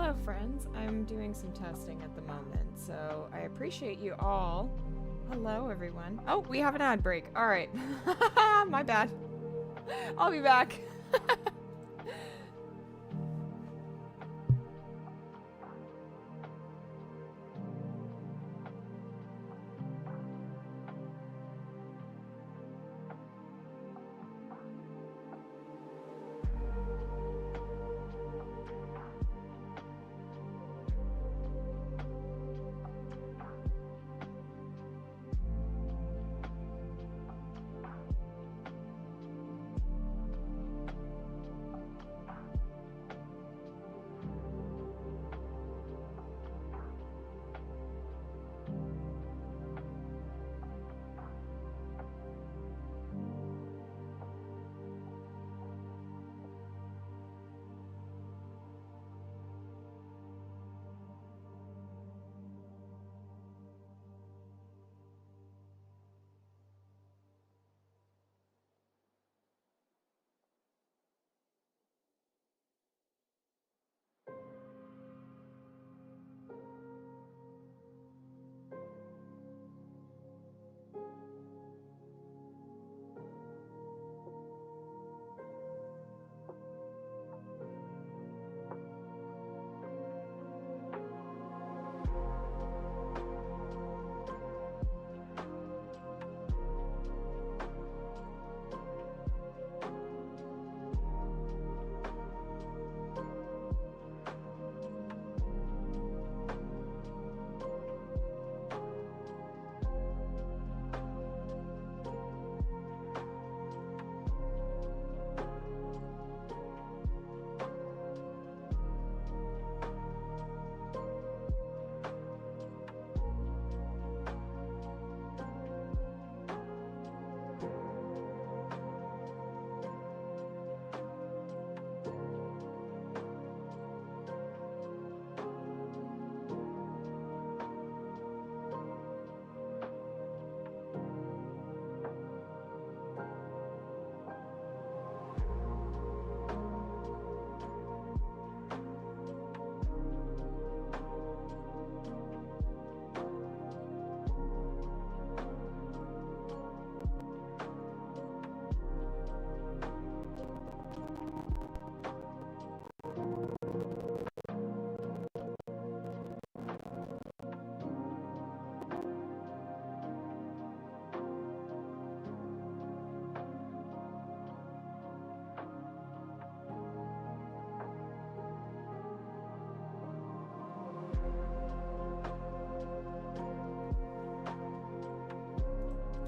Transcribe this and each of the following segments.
Hello, friends. I'm doing some testing at the moment, so I appreciate you all. Hello, everyone. Oh, we have an ad break. All right. My bad. I'll be back.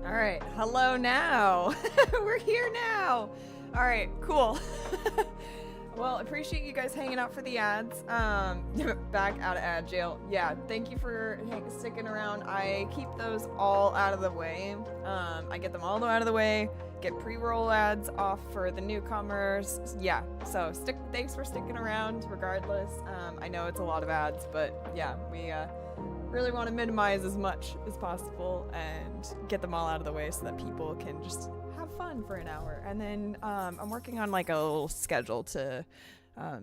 All right, hello now. We're here now. All right, cool. Well, appreciate you guys hanging out for the ads. Back out of ad jail. Yeah, thank you for sticking around. I keep those all out of the way. I get them all out of the way. Get pre-roll ads off for the newcomers. Yeah, so thanks for sticking around regardless. I know it's a lot of ads, but yeah, we really want to minimize as much as possible and get them all out of the way so that people can just have fun for an hour. And then I'm working on like a little schedule to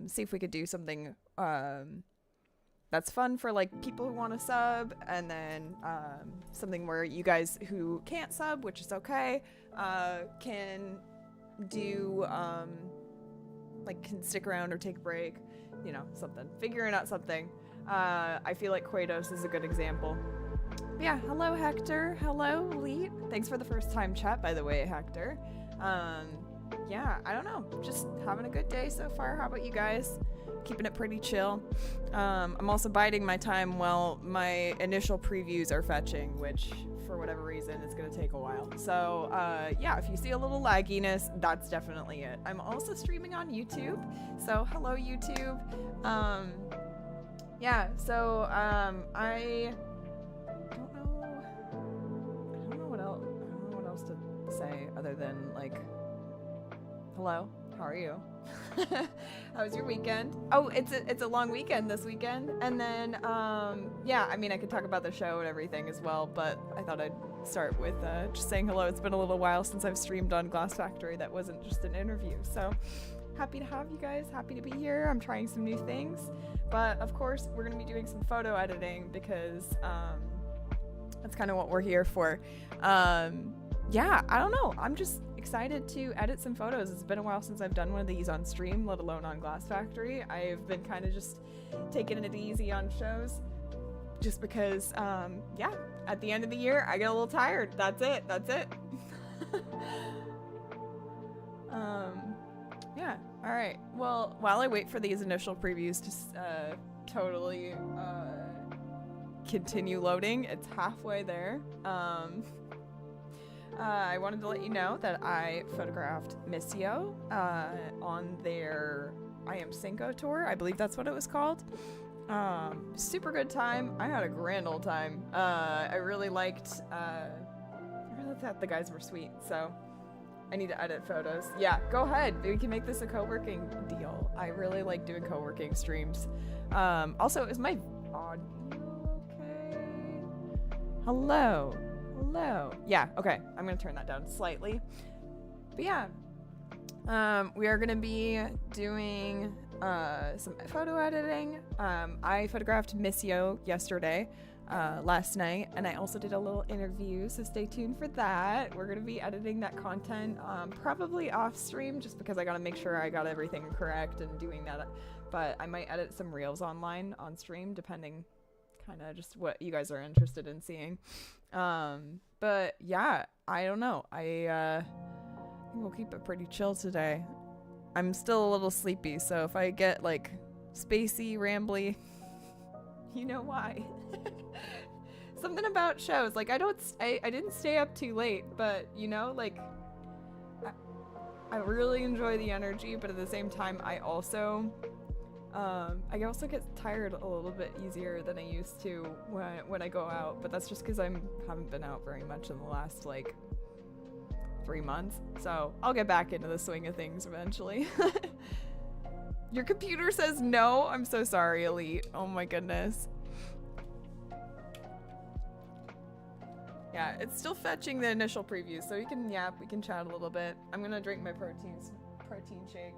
see if we could do something that's fun for like people who want to sub, and then something where you guys who can't sub, which is okay, can do like can stick around or take a break, you know, something, figuring out something. I feel like Quados is a good example. But yeah, hello Hector, hello Leet. Thanks for the first time chat, by the way, Hector. Yeah, I don't know, just having a good day so far. How about you guys? Keeping it pretty chill. I'm also biding my time while my initial previews are fetching, which for whatever reason is gonna take a while. So yeah, if you see a little lagginess, that's definitely it. I'm also streaming on YouTube, so hello YouTube. Yeah, so I don't know what else to say other than like, hello, how are you? How was your weekend? Oh, it's a long weekend this weekend, and then yeah, I mean I could talk about the show and everything as well, but I thought I'd start with just saying hello. It's been a little while since I've streamed on Glass Factory that wasn't just an interview, so happy to have you guys, happy to be here. I'm trying some new things. But of course, we're going to be doing some photo editing because that's kind of what we're here for. Yeah, I don't know. I'm just excited to edit some photos. It's been a while since I've done one of these on stream, let alone on Glass Factory. I've been kind of just taking it easy on shows just because, yeah, at the end of the year, I get a little tired. That's it. Yeah, all right. Well, while I wait for these initial previews to totally continue loading, it's halfway there. I wanted to let you know that I photographed MISSIO on their I Am Cinco tour. I believe that's what it was called. Super good time. I had a grand old time. I really thought the guys were sweet, so I need to edit photos. Yeah, go ahead. We can make this a co-working deal. I really like doing co-working streams. Also, is my audio okay? Hello. Yeah, okay. I'm gonna turn that down slightly. But yeah, we are gonna be doing some photo editing. I photographed MISSIO yesterday, last night, and I also did a little interview, so stay tuned for that. We're gonna be editing that content, probably off stream, just because I gotta make sure I got everything correct and doing that. But I might edit some reels online on stream, depending kind of just what you guys are interested in seeing. But yeah, I don't know. I think we'll keep it pretty chill today. I'm still a little sleepy, so if I get like spacey, rambly, you know why. Something about shows, like I didn't stay up too late, but you know, like I really enjoy the energy, but at the same time I also get tired a little bit easier than I used to when I go out, but that's just because I haven't been out very much in the last like 3 months, so I'll get back into the swing of things eventually. Your computer says no. I'm so sorry, Elite. Oh my goodness. Yeah, it's still fetching the initial preview, so we can chat a little bit. I'm gonna drink my protein shake.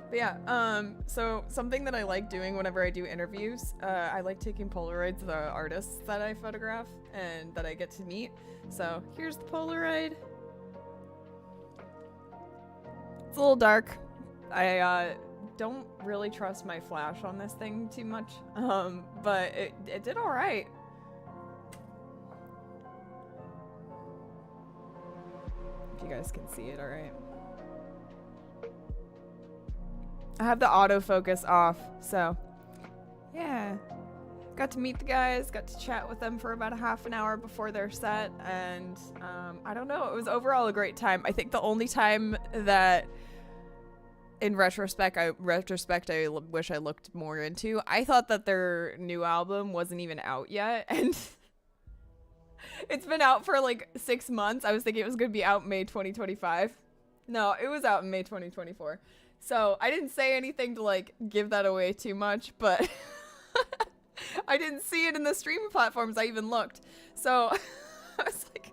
But yeah, so something that I like doing whenever I do interviews, I like taking Polaroids of the artists that I photograph and that I get to meet. So here's the Polaroid. It's a little dark. I don't really trust my flash on this thing too much, but it did all right. If you guys can see it, all right. I have the autofocus off, so yeah. Got to meet the guys, got to chat with them for about a half an hour before their set, and I don't know, it was overall a great time. I think the only time that, in retrospect, I wish I looked more into, I thought that their new album wasn't even out yet, and it's been out for like 6 months. I was thinking it was going to be out May 2025. No, it was out in May 2024. So I didn't say anything to like give that away too much, but I didn't see it in the streaming platforms. I even looked. So I was like,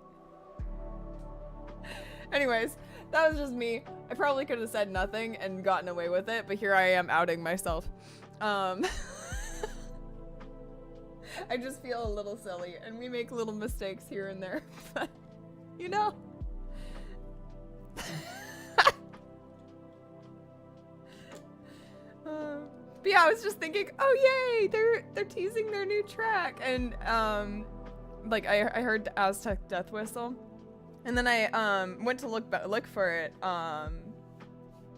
anyways, that was just me. I probably could have said nothing and gotten away with it, but here I am outing myself. I just feel a little silly, and we make little mistakes here and there, but you know. But yeah, I was just thinking, oh yay, they're teasing their new track, and like I heard Aztec Death Whistle, and then I went to look for it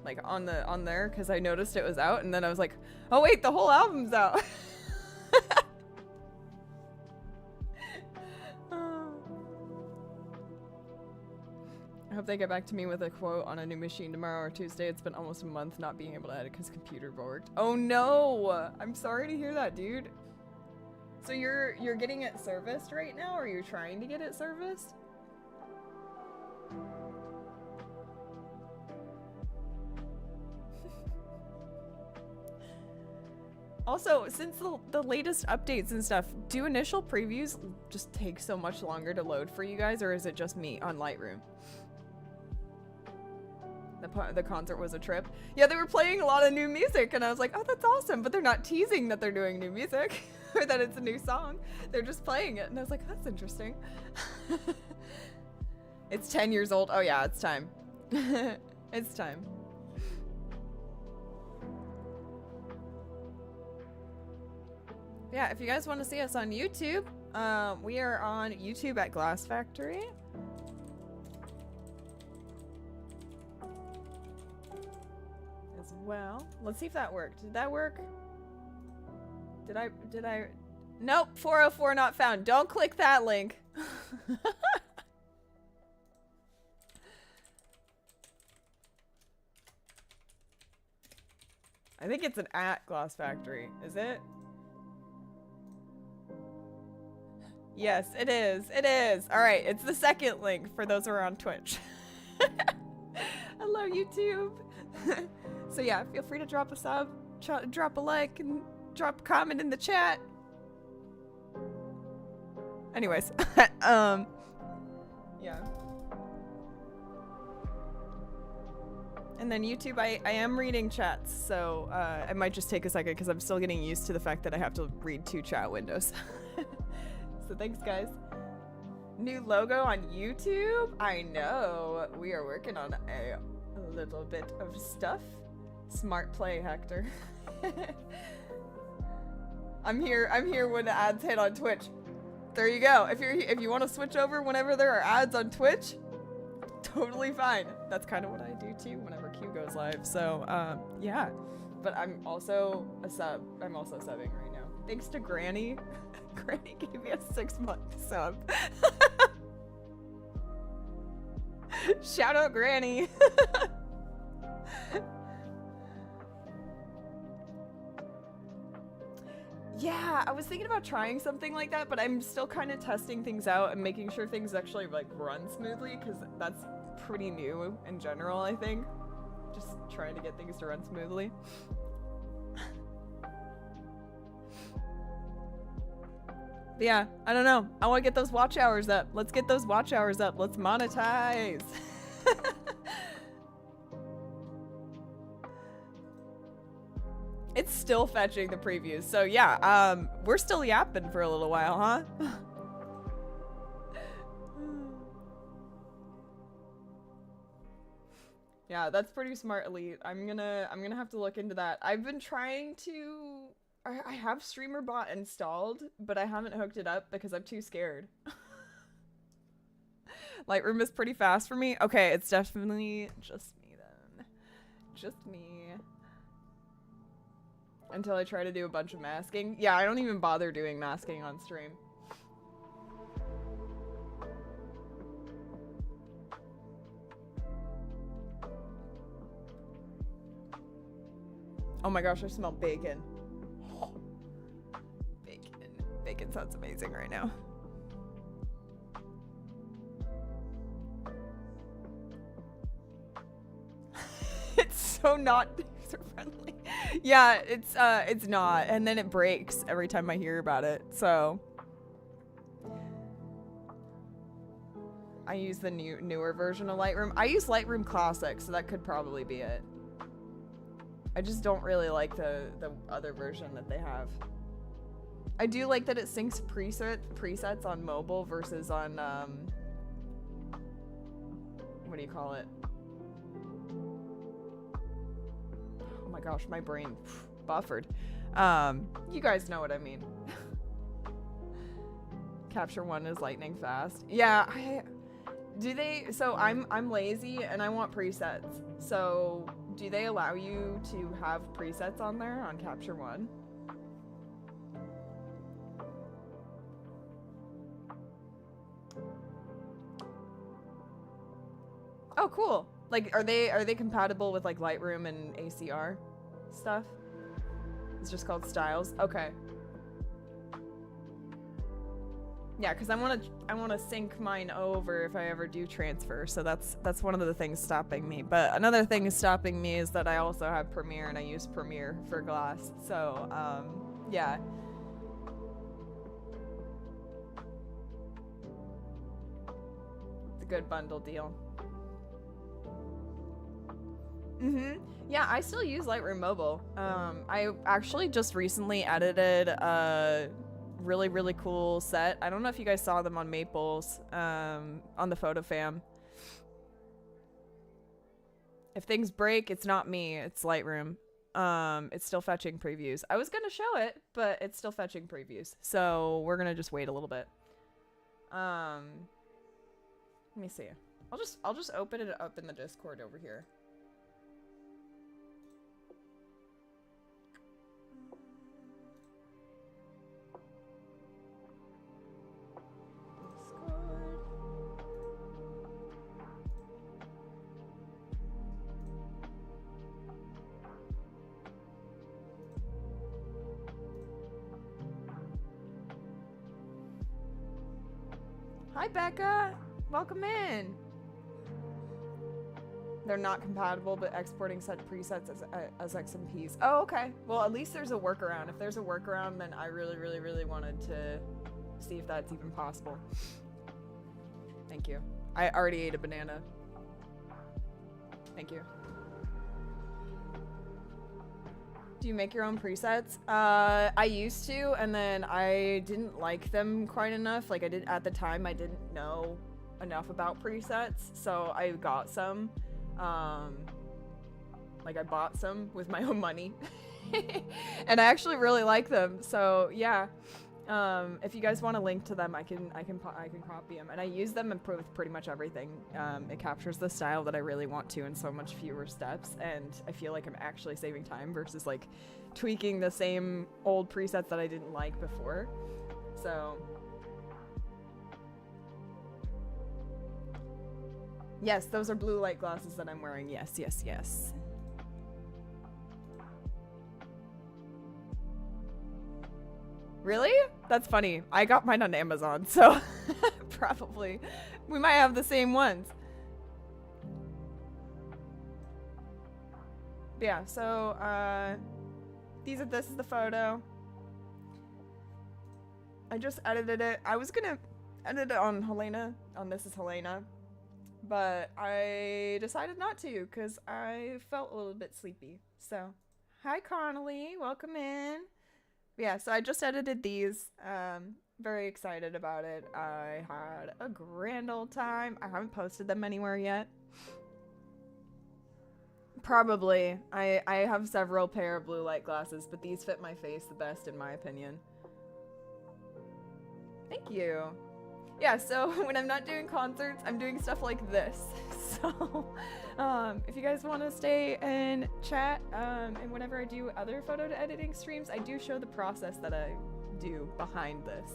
like on there because I noticed it was out, and then I was like, oh wait, the whole album's out. I hope they get back to me with a quote on a new machine tomorrow or Tuesday. It's been almost a month not being able to edit because computer worked. Oh no! I'm sorry to hear that, dude. So you're getting it serviced right now, or you're trying to get it serviced? Also, since the latest updates and stuff, do initial previews just take so much longer to load for you guys, or is it just me on Lightroom? The concert was a trip. Yeah, they were playing a lot of new music, and I was like, oh, that's awesome, but they're not teasing that they're doing new music, or that it's a new song. They're just playing it, and I was like, that's interesting. It's 10 years old. Oh yeah, it's time. It's time. Yeah, if you guys want to see us on YouTube, we are on YouTube at Glass Factory. As well. Let's see if that worked. Did that work? Did I? Nope, 404 not found. Don't click that link. I think it's an at Glass Factory. Is it? Yes, it is. It is. All right, it's the second link for those who are on Twitch. Hello, YouTube. So yeah, feel free to drop a sub, drop a like, and drop a comment in the chat. Anyways, yeah. And then YouTube, I am reading chats, so it might just take a second because I'm still getting used to the fact that I have to read 2 chat windows. So thanks, guys. New logo on YouTube? I know. We are working on a little bit of stuff. Smart play, Hector. I'm here when the ads hit on Twitch. There you go. If you want to switch over whenever there are ads on Twitch, totally fine. That's kind of what I do too whenever Q goes live. So yeah. But I'm also a sub. I'm also subbing right now. Thanks to Granny. Granny gave me a 6-month sub. Shout out Granny. Yeah, I was thinking about trying something like that, but I'm still kind of testing things out and making sure things actually like run smoothly, because that's pretty new in general, I think. Just trying to get things to run smoothly. But yeah, I don't know. I want to get those watch hours up. Let's get those watch hours up. Let's monetize. It's still fetching the previews. So yeah, we're still yapping for a little while, huh? Yeah, that's pretty smart, Elite. I'm gonna have to look into that. I've been trying to... I have StreamerBot installed, but I haven't hooked it up because I'm too scared. Lightroom is pretty fast for me. Okay, it's definitely just me then. Just me. Until I try to do a bunch of masking. Yeah, I don't even bother doing masking on stream. Oh my gosh, I smell bacon. Bacon sounds amazing right now. It's so not user friendly. Yeah, it's not, and then it breaks every time I hear about it. So I use the newer version of Lightroom. I use Lightroom Classic, so that could probably be it. I just don't really like the other version that they have. I do like that it syncs presets on mobile versus on, what do you call it? Oh my gosh, my brain buffered. You guys know what I mean. Capture One is lightning fast. Yeah, so I'm lazy and I want presets. So do they allow you to have presets on there on Capture One? Oh, cool. Like, are they compatible with like Lightroom and ACR stuff? It's just called Styles. Okay. Yeah, because I want to sync mine over if I ever do transfer. So that's one of the things stopping me. But another thing is stopping me is that I also have Premiere and I use Premiere for Glasse. So yeah. It's a good bundle deal. Yeah, I still use Lightroom Mobile. I actually just recently edited a really cool set. I don't know if you guys saw them on Maples, on the photo fam. If things break, it's not me, it's Lightroom. It's still fetching previews. I was gonna show it, but it's still fetching previews. So we're gonna just wait a little bit. Let me see. I'll just open it up in the Discord over here. Hi, Becca. Welcome in. They're not compatible, but exporting set presets as XMPs. Oh, okay. Well, at least there's a workaround. If there's a workaround, then I really wanted to see if that's even possible. Thank you. I already ate a banana. Thank you. Do you make your own presets? I used to, and then I didn't like them quite enough. Like at the time, I didn't know enough about presets, so I got some. Like I bought some with my own money, and I actually really like them. So yeah, if you guys want a link to them, I can copy them, and I use them with pretty much everything. It captures the style that I really want to in so much fewer steps, and I feel like I'm actually saving time versus like tweaking the same old presets that I didn't like before. So yes, those are blue light glasses that I'm wearing. Yes. Really? That's funny. I got mine on Amazon, so probably we might have the same ones. But yeah, so this is the photo. I just edited it. I was gonna edit it on Helena, on This Is Helena, but I decided not to because I felt a little bit sleepy. So, hi Connolly, welcome in. Yeah, so I just edited these. Very excited about it. I had a grand old time. I haven't posted them anywhere yet. Probably. I have several pair of blue light glasses, but these fit my face the best in my opinion. Thank you. Yeah, so when I'm not doing concerts, I'm doing stuff like this. So, if you guys want to stay and chat, and whenever I do other photo editing streams, I do show the process that I do behind this.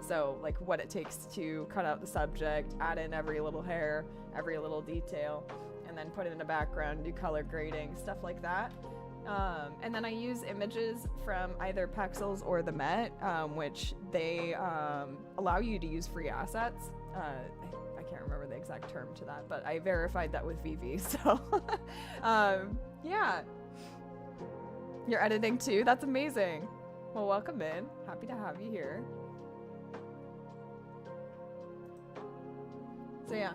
So, like what it takes to cut out the subject, add in every little hair, every little detail, and then put it in a background, do color grading, stuff like that. And then I use images from either Pexels or the Met, which they allow you to use free assets. I can't remember the exact term to that, but I verified that with VV, so yeah. You're editing too? That's amazing. Well, welcome in. Happy to have you here. So yeah,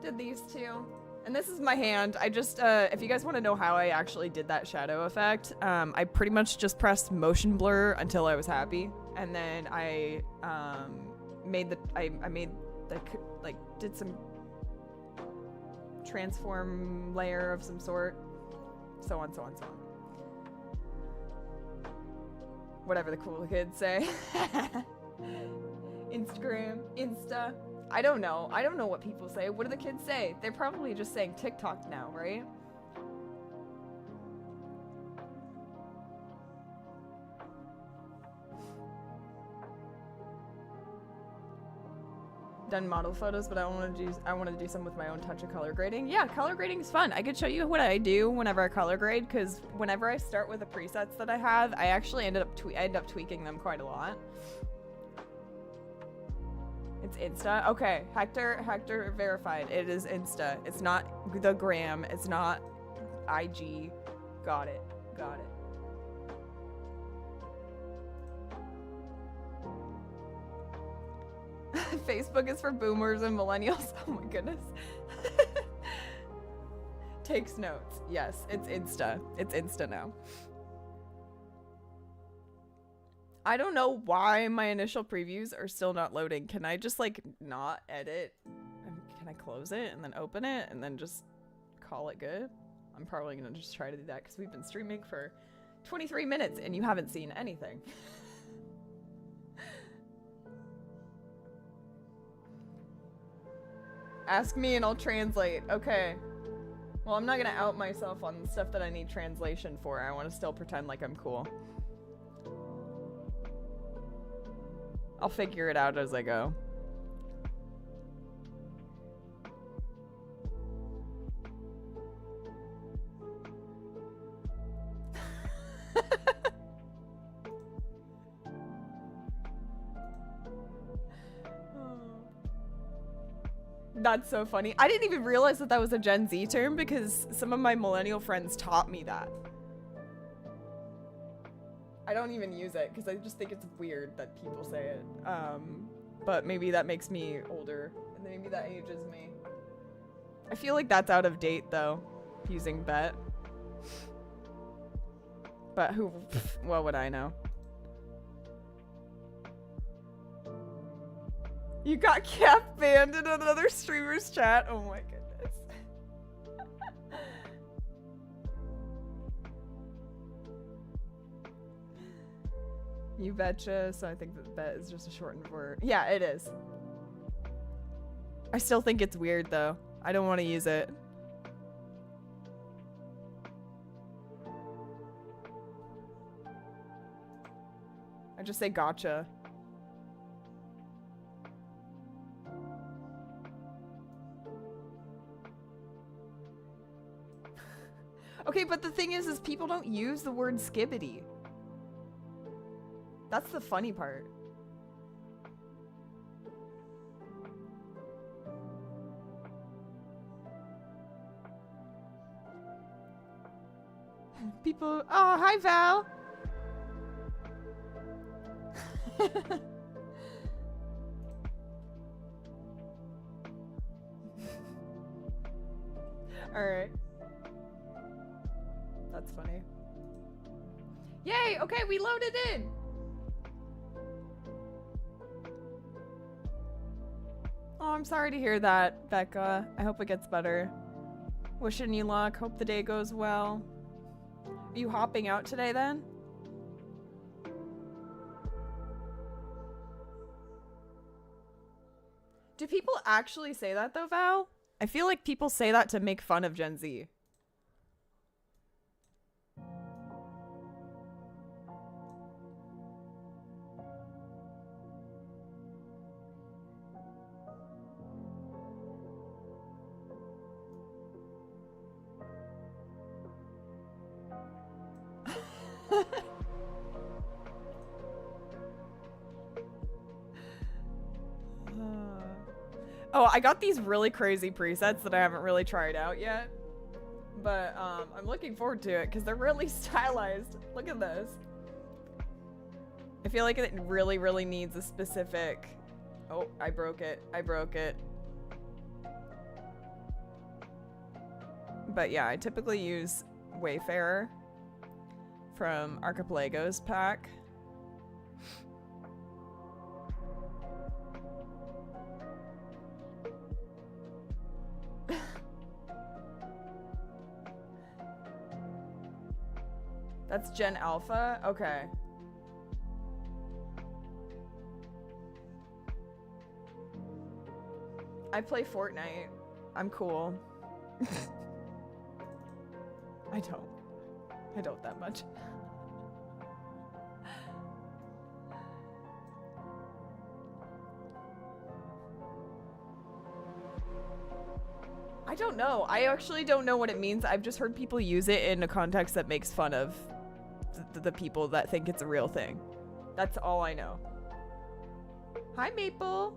did these two. And this is my hand. I just, if you guys want to know how I actually did that shadow effect, I pretty much just pressed motion blur until I was happy. And then I did some transform layer of some sort. So on. Whatever the cool kids say. Instagram, Insta. I don't know. I don't know what people say. What do the kids say? They're probably just saying TikTok now, right? Done model photos, but I want to do some with my own touch of color grading. Yeah, color grading is fun. I could show you what I do whenever I color grade, because whenever I start with the presets that I have, I actually end up tweaking them quite a lot. It's Insta? Okay, Hector verified. It is Insta. It's not the gram. It's not IG. Got it. Got it. Facebook is for boomers and millennials. Oh my goodness. Takes notes. Yes, it's Insta. It's Insta now. I don't know why my initial previews are still not loading. Can I just like not edit? Can I close it and then open it and then just call it good? I'm probably gonna just try to do that because we've been streaming for 23 minutes and you haven't seen anything. Ask me and I'll translate. Okay. Well, I'm not gonna out myself on the stuff that I need translation for. I want to still pretend like I'm cool. I'll figure it out as I go. That's so funny. I didn't even realize that that was a Gen Z term because some of my millennial friends taught me that. I don't even use it because I just think it's weird that people say it. But maybe that makes me older and maybe that ages me. I feel like that's out of date though, using bet. But who, what would I know? You got cap banned in another streamer's chat? Oh my goodness. You betcha. So I think that bet is just a shortened word. Yeah, it is. I still think it's weird though. I don't want to use it. I just say gotcha. Okay, but the thing is people don't use the word skibbity. That's the funny part. People, oh, hi Val. All right. That's funny. Yay! Okay, we loaded in. Oh, I'm sorry to hear that, Becca. I hope it gets better. Wishing you luck. Hope the day goes well. Are you hopping out today then? Do people actually say that though, Val? I feel like people say that to make fun of Gen Z. Oh, I got these really crazy presets that I haven't really tried out yet. But I'm looking forward to it because they're really stylized. Look at this. I feel like it really, really needs a specific... Oh, I broke it. I broke it. But yeah, I typically use Wayfarer from Archipelago's pack. That's Gen Alpha? Okay. I play Fortnite. I'm cool. I don't that much. I don't know. I actually don't know what it means. I've just heard people use it in a context that makes fun of the people that think it's a real thing. That's all I know. Hi, Maple.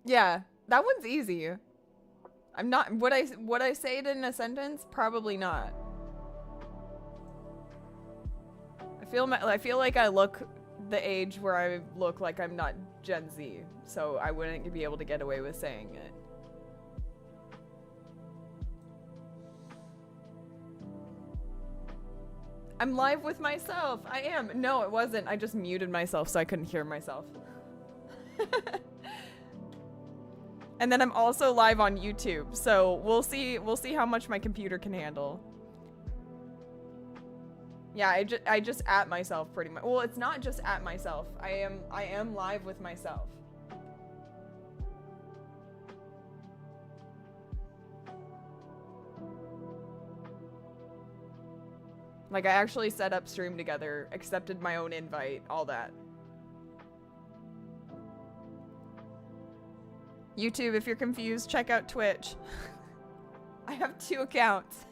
Yeah, that one's easy. I'm not, would I say it in a sentence? Probably not. I feel like I look the age where I look like I'm not Gen Z, so I wouldn't be able to get away with saying it. I'm live with myself. I am. No, it wasn't. I just muted myself so I couldn't hear myself. And then I'm also live on YouTube, so we'll see how much my computer can handle. Yeah, I just at myself pretty much. Well, it's not just at myself. I am live with myself. Like, I actually set up Stream Together, accepted my own invite, all that. YouTube, if you're confused, check out Twitch. I have 2 accounts.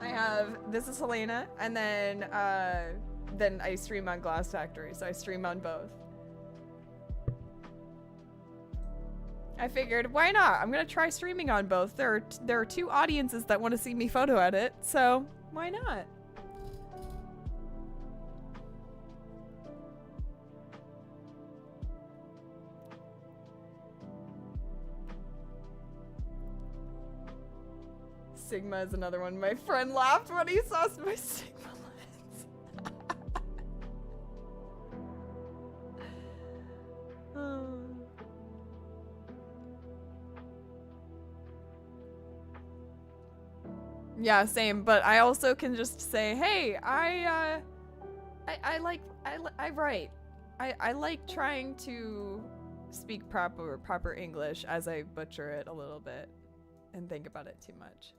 I have, this is Helena, and then I stream on Glass Factory, so I stream on both. I figured, why not? I'm gonna try streaming on both. There are 2 audiences that want to see me photo edit, so why not? Sigma is another one. My friend laughed when he saw my Sigma lens. Yeah, same. But I also can just say, hey, I write. I like trying to speak proper English as I butcher it a little bit and think about it too much.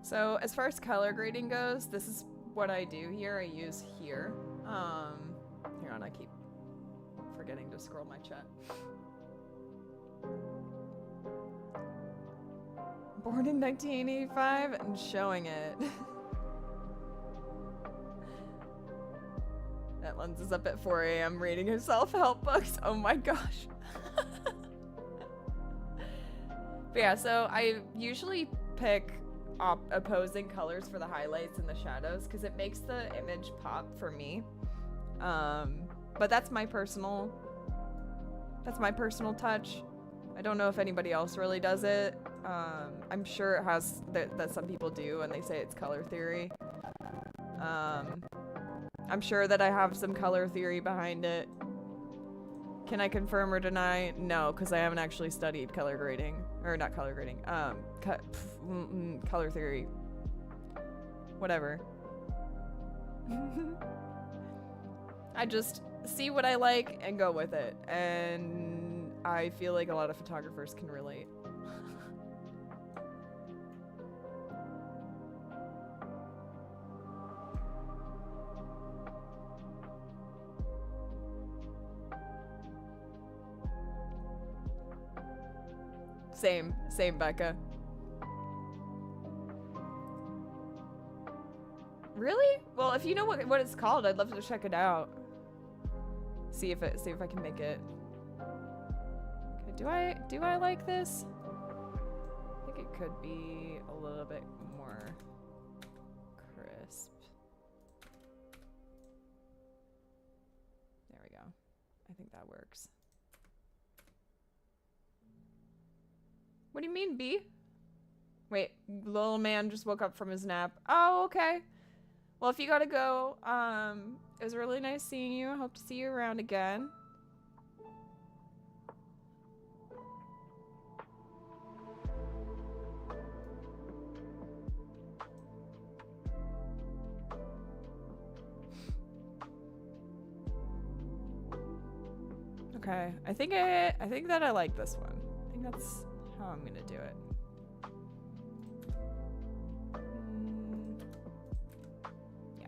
So as far as color grading goes, this is what I do here. I use here. Hang on, I keep forgetting to scroll my chat. Born in 1985 and showing it. That lens is up at 4 a.m. reading his self-help books. Oh my gosh. But yeah, so I usually pick opposing colors for the highlights and the shadows because it makes the image pop for me. But that's my personal touch. I don't know if anybody else really does it. I'm sure it has that some people do and they say it's color theory. I'm sure that I have some color theory behind it. Can I confirm or deny? No, because I haven't actually studied color grading. Or not color grading. Color theory. Whatever. I just see what I like and go with it. And I feel like a lot of photographers can relate. Same, Becca. Really? Well, if you know what it's called, I'd love to check it out. See if I can make it. Okay, do I like this? I think it could be a little bit more crisp. There we go. I think that works. What do you mean, B? Wait, little man just woke up from his nap. Oh, okay. Well, if you gotta go, it was really nice seeing you. I hope to see you around again. Okay, I think that I like this one. I think that's how I'm gonna do it. Yeah.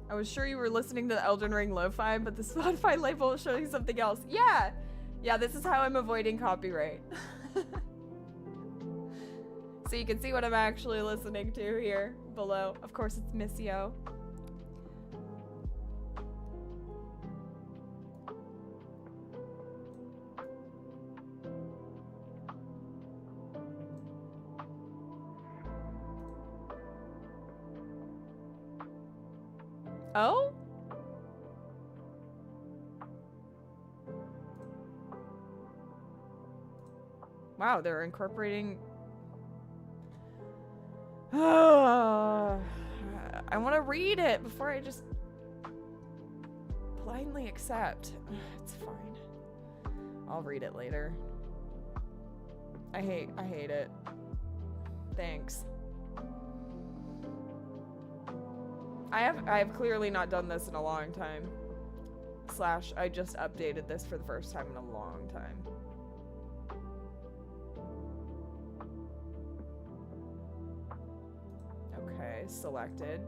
I was sure you were listening to the Elden Ring lo-fi, but the Spotify label is showing something else. Yeah! Yeah, this is how I'm avoiding copyright. So you can see what I'm actually listening to here below. Of course, it's MISSIO. Oh? Wow, they're incorporating... I want to read it before I just blindly accept. It's fine. I'll read it later. I hate it. Thanks. I have clearly not done this in a long time. Slash, I just updated this for the first time in a long time. Okay, selected.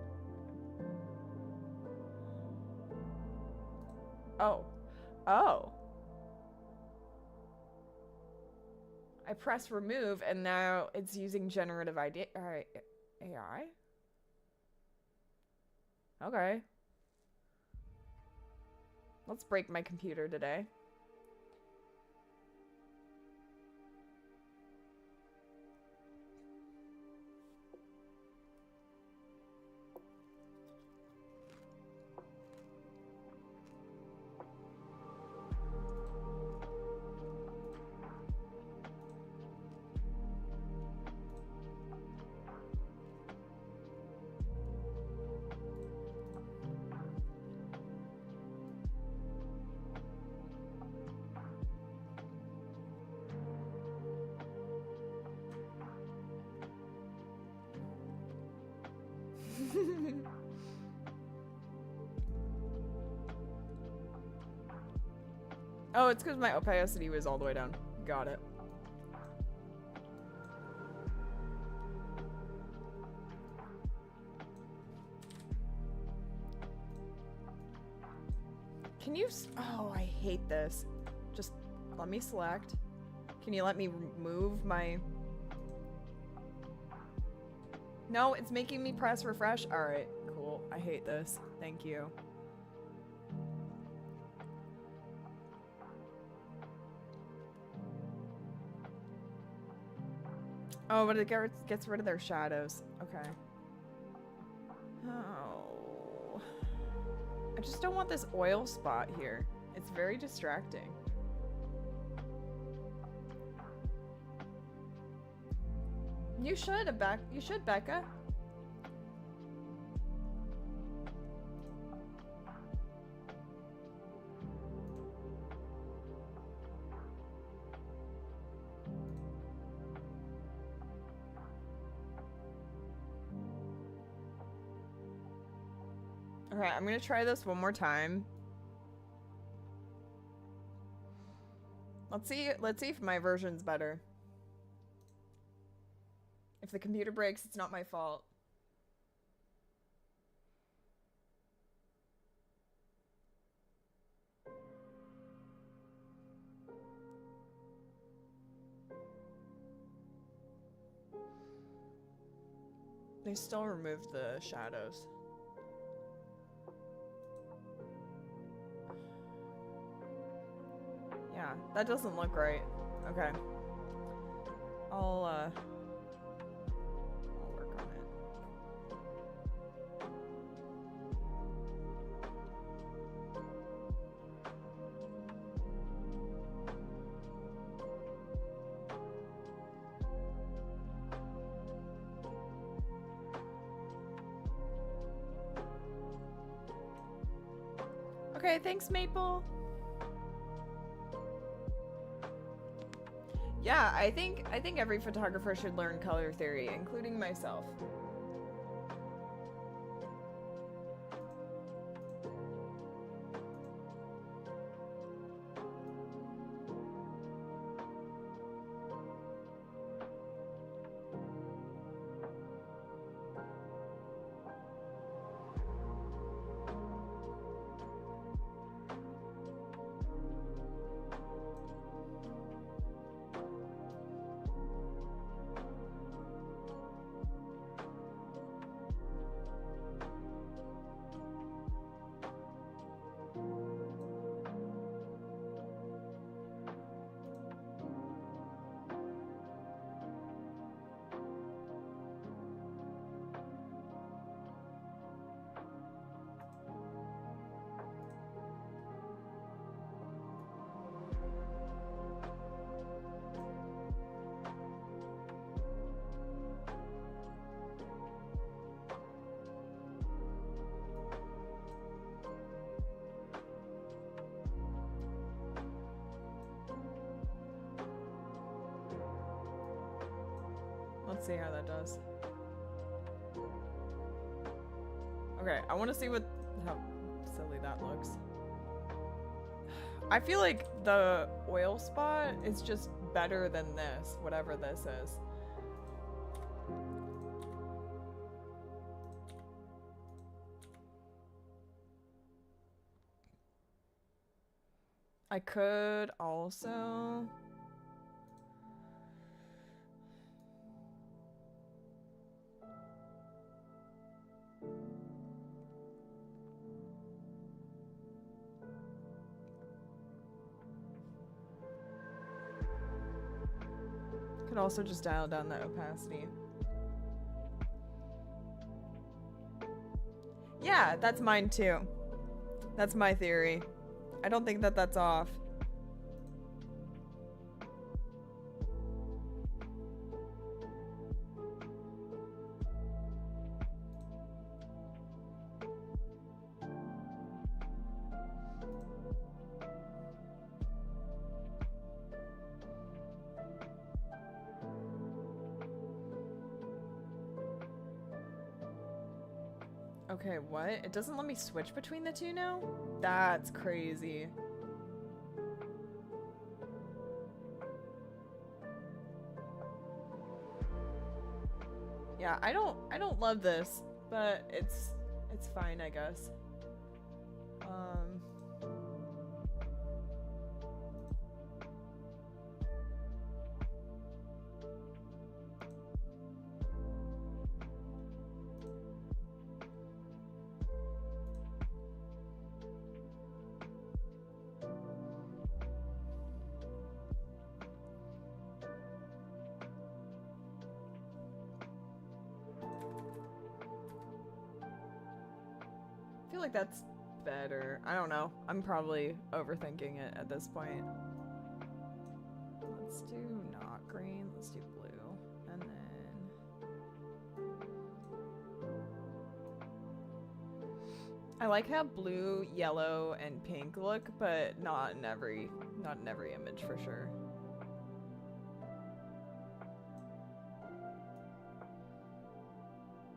Oh. Oh. I press remove and now it's using generative AI. Okay. Let's break my computer today. Oh, it's because my opacity was all the way down. Got it. Can you... Oh, I hate this. Just let me select. Can you let me move my... No, it's making me press refresh. Alright, cool. I hate this. Thank you. Oh, but it gets rid of their shadows. Okay. Oh. I just don't want this oil spot here. It's very distracting. You should, Becca. Alright, I'm gonna try this one more time. Let's see if my version's better. If the computer breaks, it's not my fault. They still removed the shadows. Yeah, that doesn't look right. Okay. I'll work on it. Okay, thanks, Maple. Yeah, I think every photographer should learn color theory, including myself. Let's see how that does. Okay, I want to see how silly that looks. I feel like the oil spot is just better than this, whatever this is. I could also... Could also just dial down the opacity. Yeah, that's mine too. That's my theory. I don't think that that's off. Okay, what? It doesn't let me switch between the two now? That's crazy. Yeah, I don't love this, but it's fine, I guess. I feel like that's better. I don't know. I'm probably overthinking it at this point. Let's do not green. Let's do blue. And then... I like how blue, yellow, and pink look, but not in every image for sure.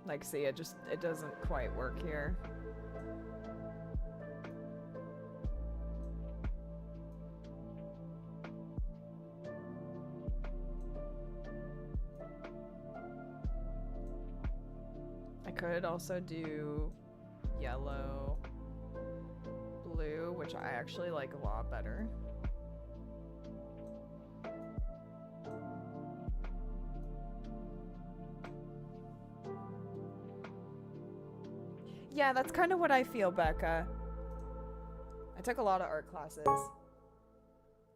Like, see, it doesn't quite work here. I could also do yellow, blue, which I actually like a lot better. Yeah, that's kind of what I feel, Becca. I took a lot of art classes.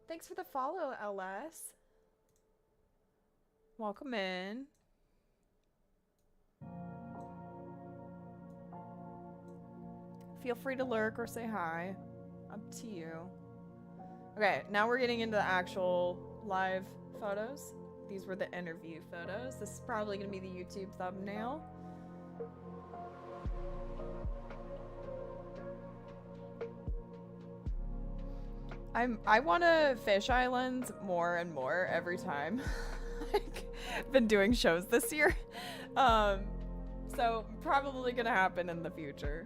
Thanks for the follow, LS. Welcome in. Feel free to lurk or say hi. Up to you. Okay, now we're getting into the actual live photos. These were the interview photos. This is probably going to be the YouTube thumbnail. I want to fish islands more and more every time. Like, I've been doing shows this year. So probably gonna happen in the future.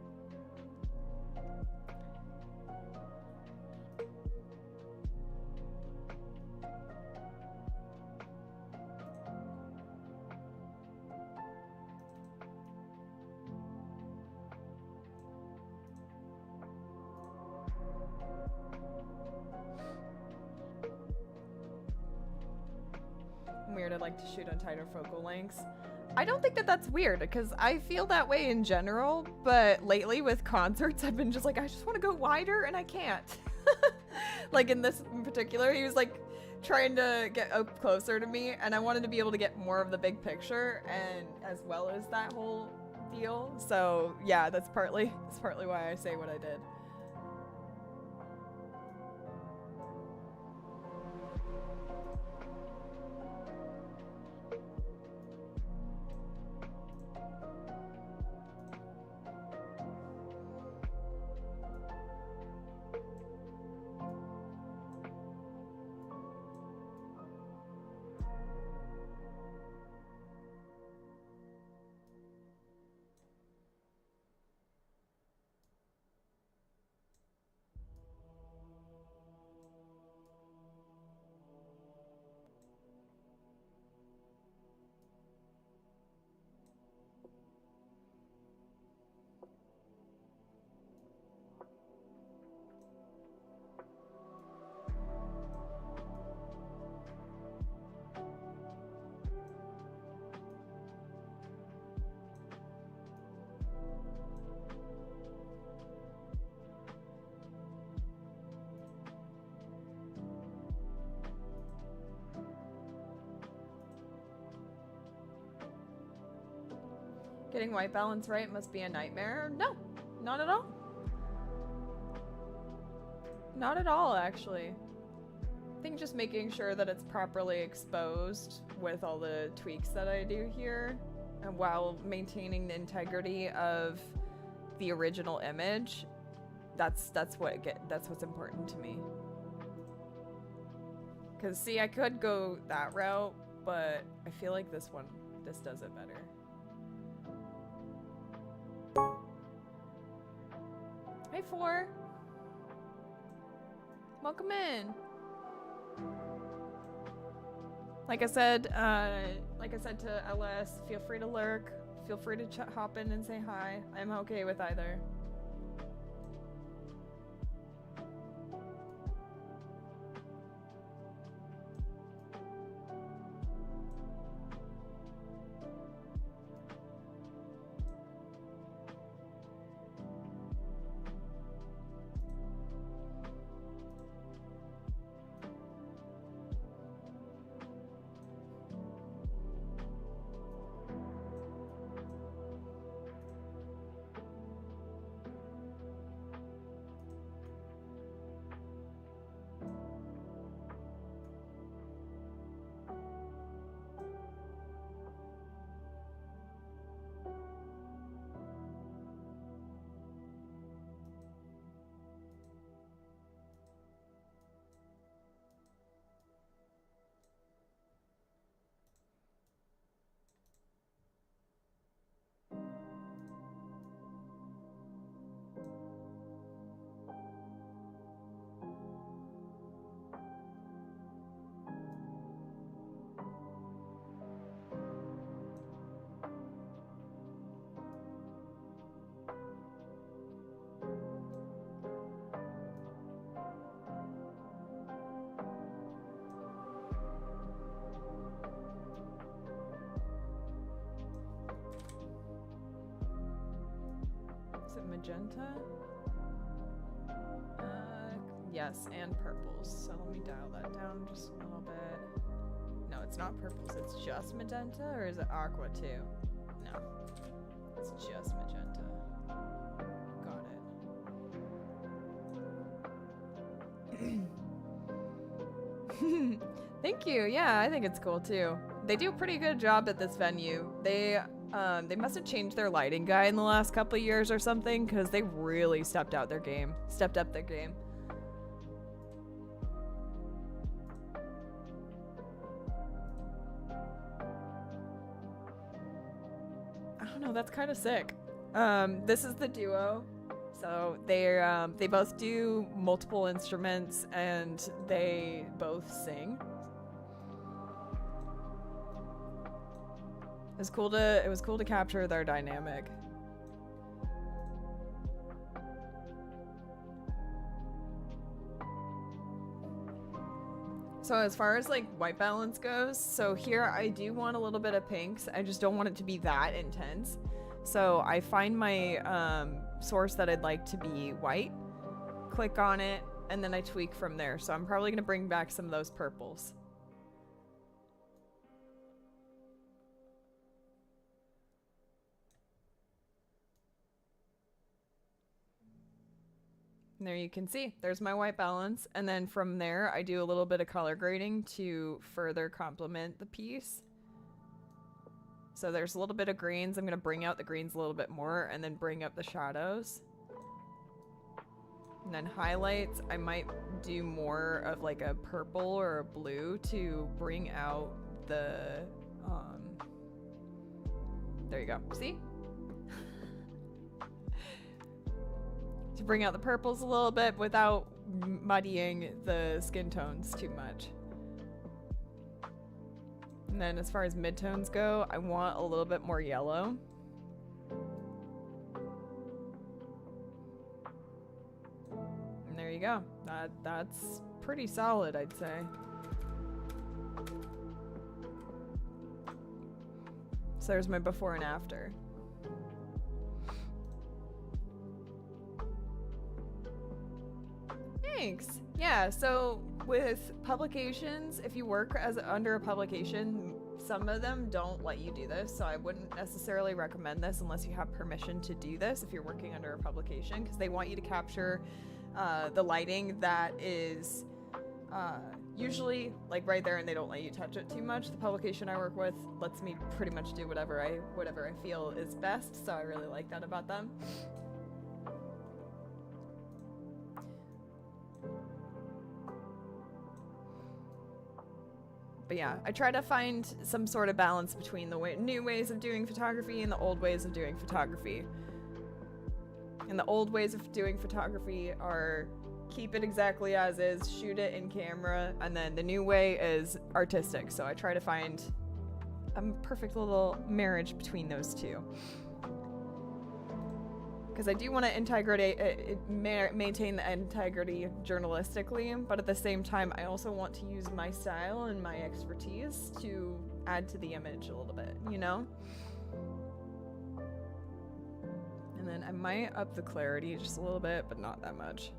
Weird, I like to shoot on tighter focal lengths. I don't think that that's weird, because I feel that way in general, but lately with concerts, I've been just like, I just want to go wider, and I can't. Like in this in particular, he was like trying to get up closer to me, and I wanted to be able to get more of the big picture, and as well as that whole deal. So yeah, that's partly why I say what I did. Getting white balance right must be a nightmare. No, not at all. Not at all, actually. I think just making sure that it's properly exposed with all the tweaks that I do here, and while maintaining the integrity of the original image, that's what's important to me. Cause see, I could go that route, but I feel like this does it better. Hey, 4. Welcome in. Like I said to LS, feel free to lurk. Feel free to hop in and say hi. I'm okay with either. Is it magenta? Yes, and purples. So let me dial that down just a little bit. No, it's not purples, it's just magenta, or is it aqua too? No, it's just magenta. Got it. Thank you. Yeah, I think it's cool too. They do a pretty good job at this venue. They must have changed their lighting guy in the last couple of years or something, because they really stepped up their game. I don't know, that's kind of sick. This is the duo. So they both do multiple instruments and they both sing. It was cool to capture their dynamic. So as far as like white balance goes, so here I do want a little bit of pinks. I just don't want it to be that intense. So I find my source that I'd like to be white, click on it, and then I tweak from there. So I'm probably gonna bring back some of those purples. And there you can see, there's my white balance. And then from there, I do a little bit of color grading to further complement the piece. So there's a little bit of greens. I'm gonna bring out the greens a little bit more and then bring up the shadows. And then highlights, I might do more of like a purple or a blue to bring out the, there you go, see? To bring out the purples a little bit without muddying the skin tones too much. And then as far as midtones go, I want a little bit more yellow. And there you go. That's pretty solid, I'd say. So there's my before and after. Thanks. Yeah, so with publications, if you work as under a publication, some of them don't let you do this, so I wouldn't necessarily recommend this unless you have permission to do this if you're working under a publication, because they want you to capture the lighting that is usually like right there, and they don't let you touch it too much. The publication I work with lets me pretty much do whatever I feel is best, so I really like that about them. But yeah, I try to find some sort of balance between the new ways of doing photography and the old ways of doing photography. And the old ways of doing photography are keep it exactly as is, shoot it in camera, and then the new way is artistic. So I try to find a perfect little marriage between those two. Because I do want to maintain the integrity journalistically, but at the same time, I also want to use my style and my expertise to add to the image a little bit, you know? And then I might up the clarity just a little bit, but not that much.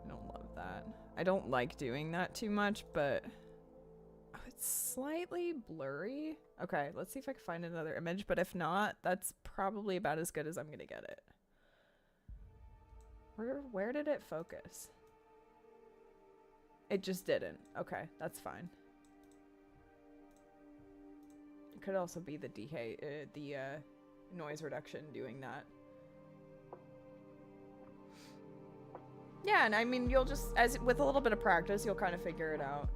I don't love that. I don't like doing that too much, but oh, it's slightly blurry. Okay, let's see if I can find another image, but if not, that's probably about as good as I'm gonna get it. Where did it focus? It just didn't. Okay, that's fine. It could also be the noise reduction doing that. Yeah, and I mean, you'll just, with a little bit of practice, you'll kind of figure it out.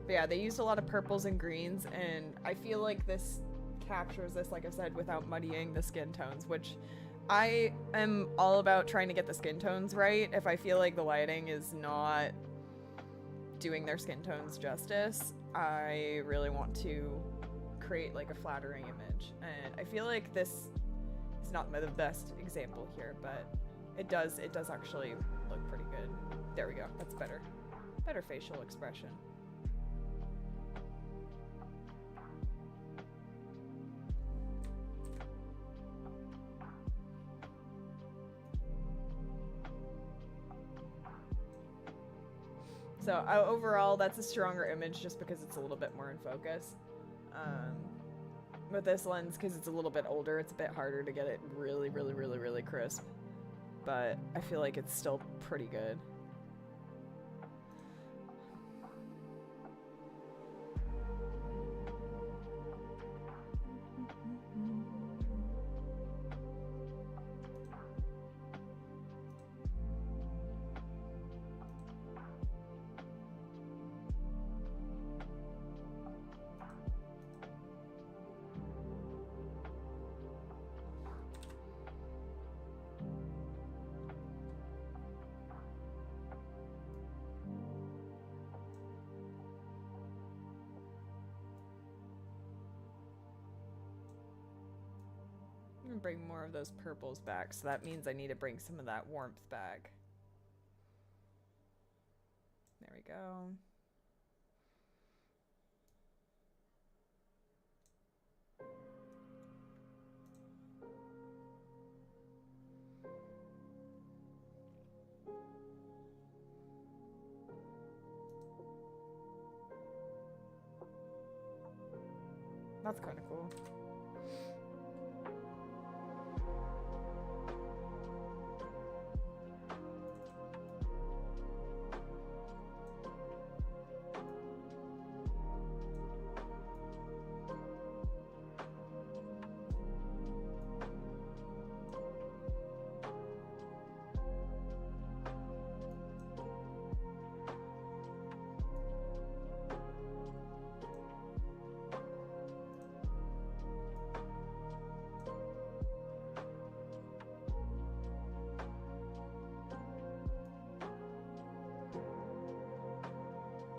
But yeah, they used a lot of purples and greens, and I feel like this captures this, like I said, without muddying the skin tones, which I am all about trying to get the skin tones right. If I feel like the lighting is not doing their skin tones justice, I really want to create like a flattering image. And I feel like this is not the best example here, but it does actually look pretty good. There we go. That's better. Better facial expression. So overall, that's a stronger image just because it's a little bit more in focus. With this lens, because it's a little bit older, it's a bit harder to get it really, really, really, really crisp. But I feel like it's still pretty good. Bring more of those purples back, so that means I need to bring some of that warmth back. There we go. That's kind of cool.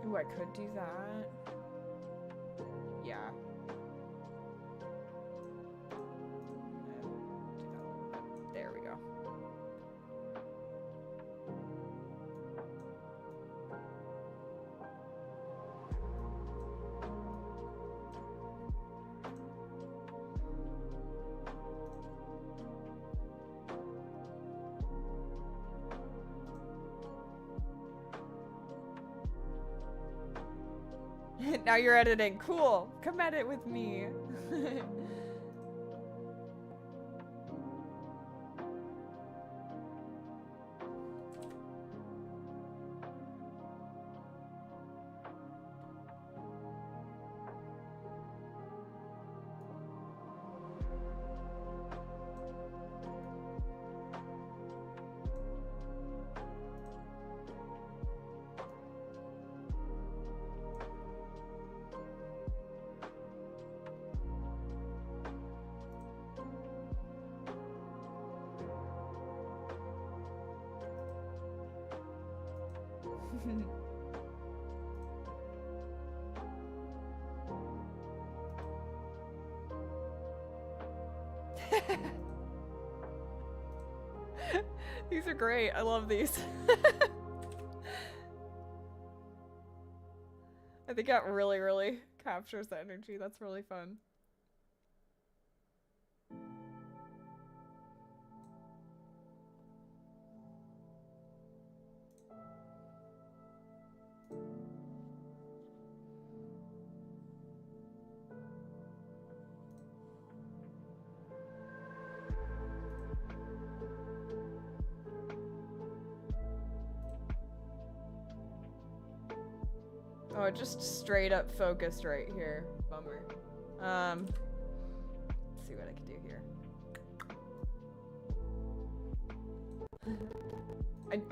Ooh, I could do that. Yeah. There we go. Now you're editing. Cool. Come edit with me. These are great. I love these. I think that really captures the energy. That's really fun. Oh, it just straight up focused right here. Bummer. Let's see what I can do here.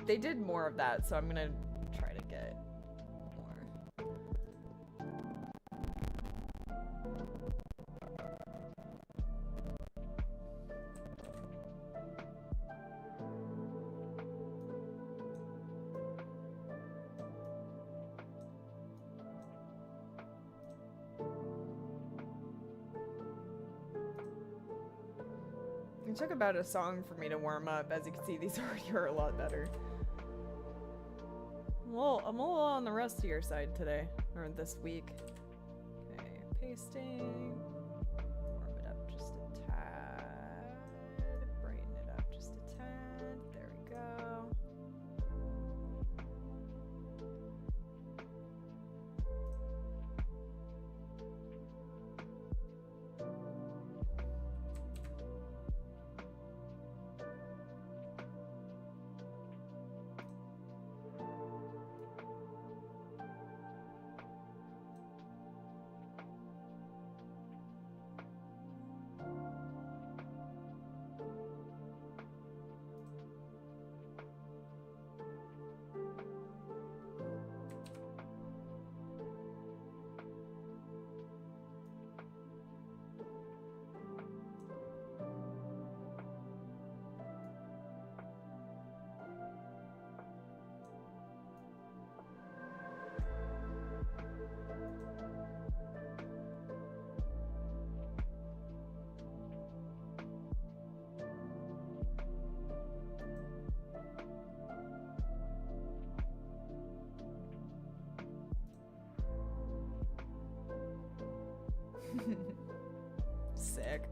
They did more of that, so I'm gonna try to get more. It took about a song for me to warm up. As you can see, these already are a lot better. Well, I'm a little on the rustier side today, or this week. Okay, pasting. Warm it up just a tad. Brighten it up just a tad. There we go. Sick.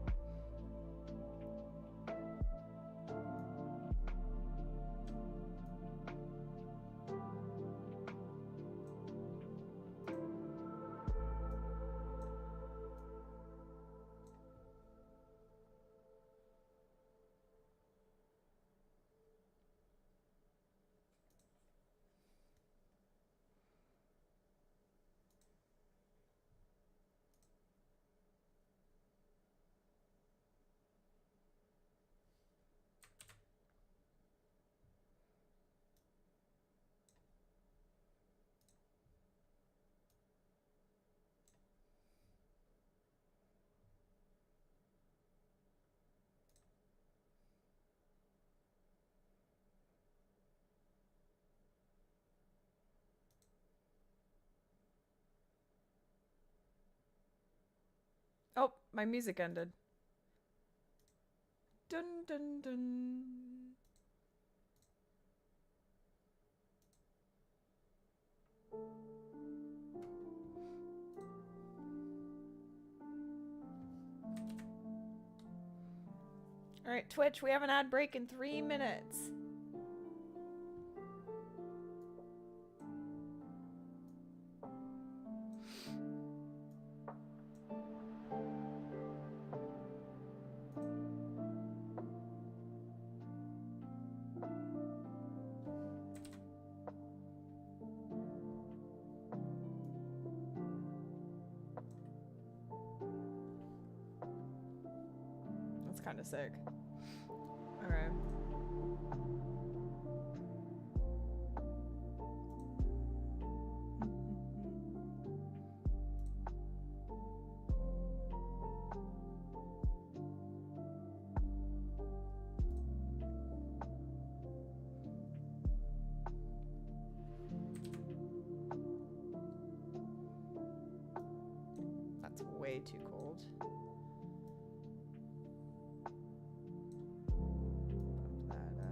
Oh, my music ended. Dun dun dun. All right, Twitch, we have an ad break in 3 minutes. kind of sick. All right. That's way too cold. Bump that up.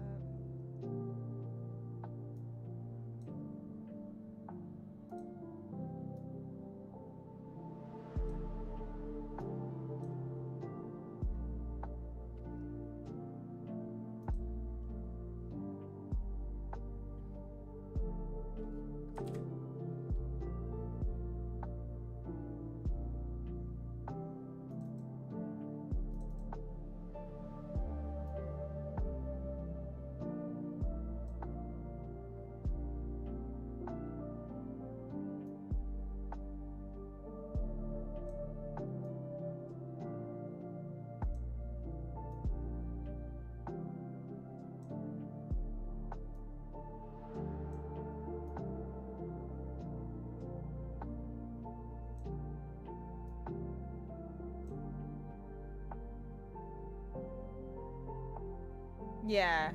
Yeah,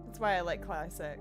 that's why I like classic.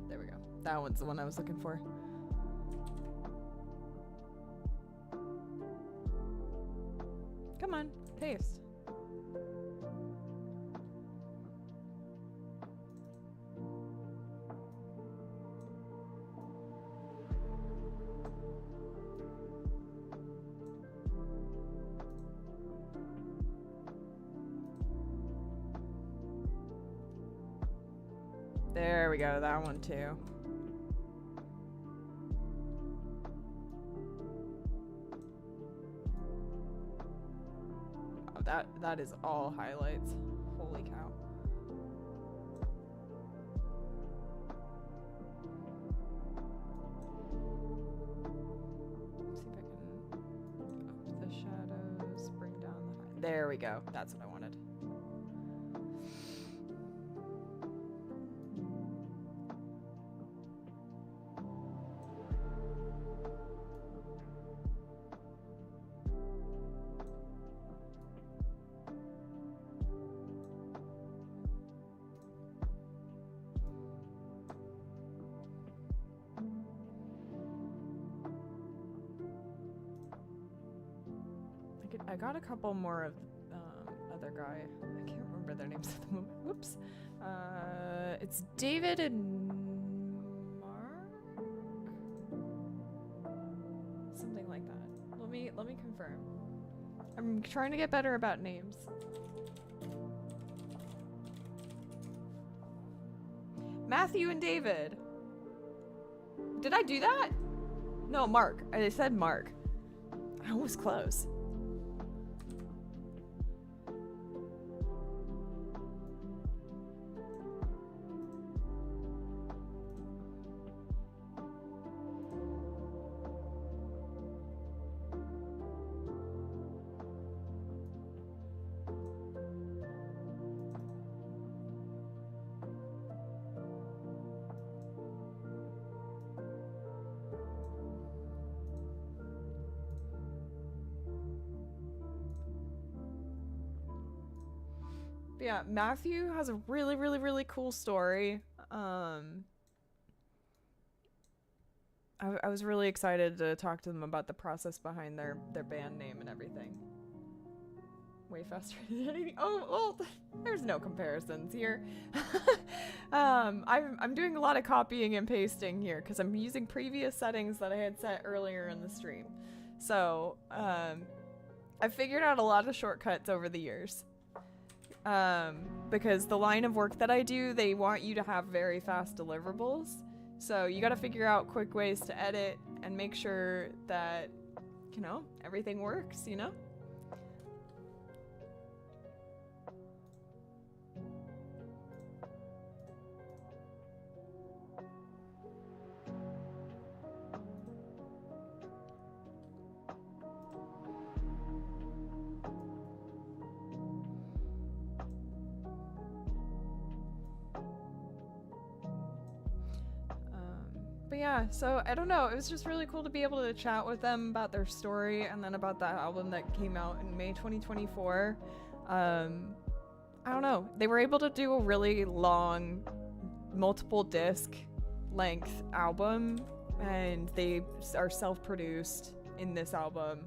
There we go. That one's the one I was looking for. Come on, paste. There we go, that one too. Oh, that is all highlights. Holy cow. Let's see if I can up the shadows, bring down the there we go. That's what I wanted. I got a couple more of other guy. I can't remember their names at the moment. Whoops. It's David and Mark? Something like that. Let me confirm. I'm trying to get better about names. Matthew and David. Did I do that? No, Mark. I said Mark. I was close. yeah, Matthew has a really, really, really cool story. I was really excited to talk to them about the process behind their band name and everything. Way faster than anything. Oh, well, there's no comparisons here. I'm doing a lot of copying and pasting here because I'm using previous settings that I had set earlier in the stream. So, I've figured out a lot of shortcuts over the years. Because the line of work that I do, they want you to have very fast deliverables. So you gotta figure out quick ways to edit and make sure that, you know, everything works, you know? But yeah, so I don't know, it was just really cool to be able to chat with them about their story and then about that album that came out in May 2024. I don't know, they were able to do a really long, multiple disc length album, and they are self-produced in this album.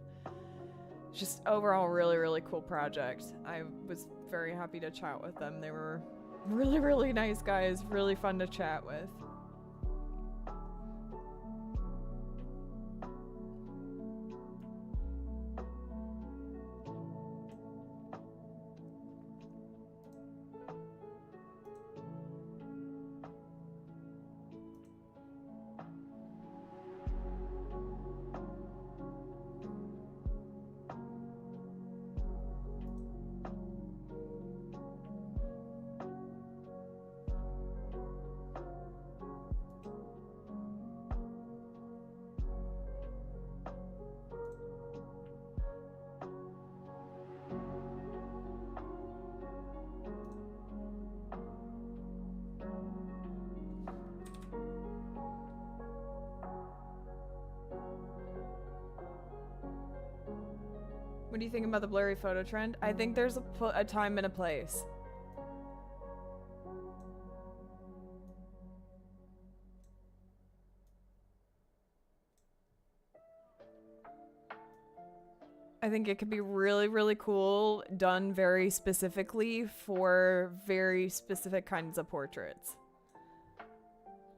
Just overall really, really cool project. I was very happy to chat with them. They were really, really nice guys, really fun to chat with. What do you think about the blurry photo trend? I think there's a time and a place. I think it could be really, really cool, done very specifically for very specific kinds of portraits.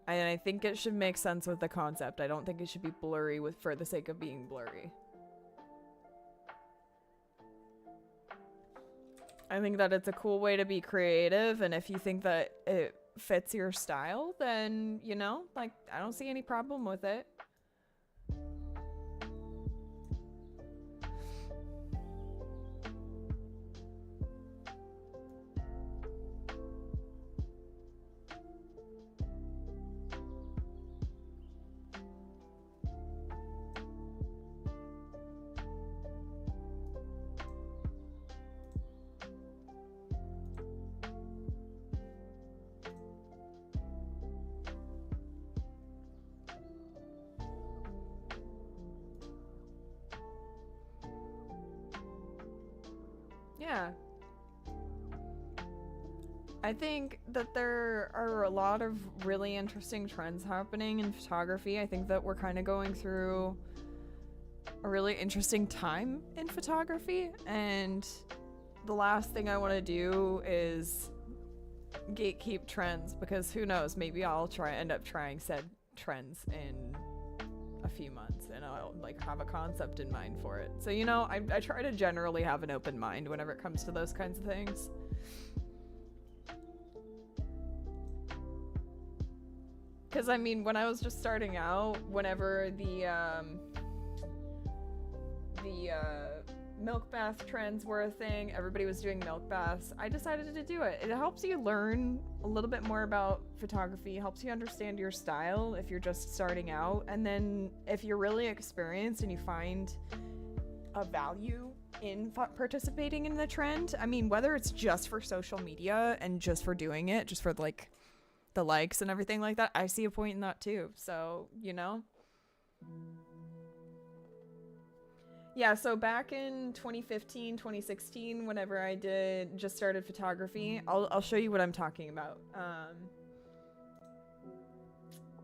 And I think it should make sense with the concept. I don't think it should be blurry for the sake of being blurry. I think that it's a cool way to be creative, and if you think that it fits your style, then, you know, like, I don't see any problem with it. Yeah. I think that there are a lot of really interesting trends happening in photography. I think that we're kind of going through a really interesting time in photography, and the last thing I want to do is gatekeep trends, because who knows, maybe I'll end up trying said trends in a few months and I'll like have a concept in mind for it. So, you know, I try to generally have an open mind whenever it comes to those kinds of things. Because, I mean, when I was just starting out, whenever the milk bath trends were a thing, everybody was doing milk baths, I decided to do it. It helps you learn a little bit more about photography, helps you understand your style if you're just starting out, and then if you're really experienced and you find a value in participating in the trend, I mean, whether it's just for social media and just for doing it, just for like the likes and everything like that, I see a point in that too. So, you know. Yeah, so back in 2015, 2016, whenever I just started photography, I'll show you what I'm talking about.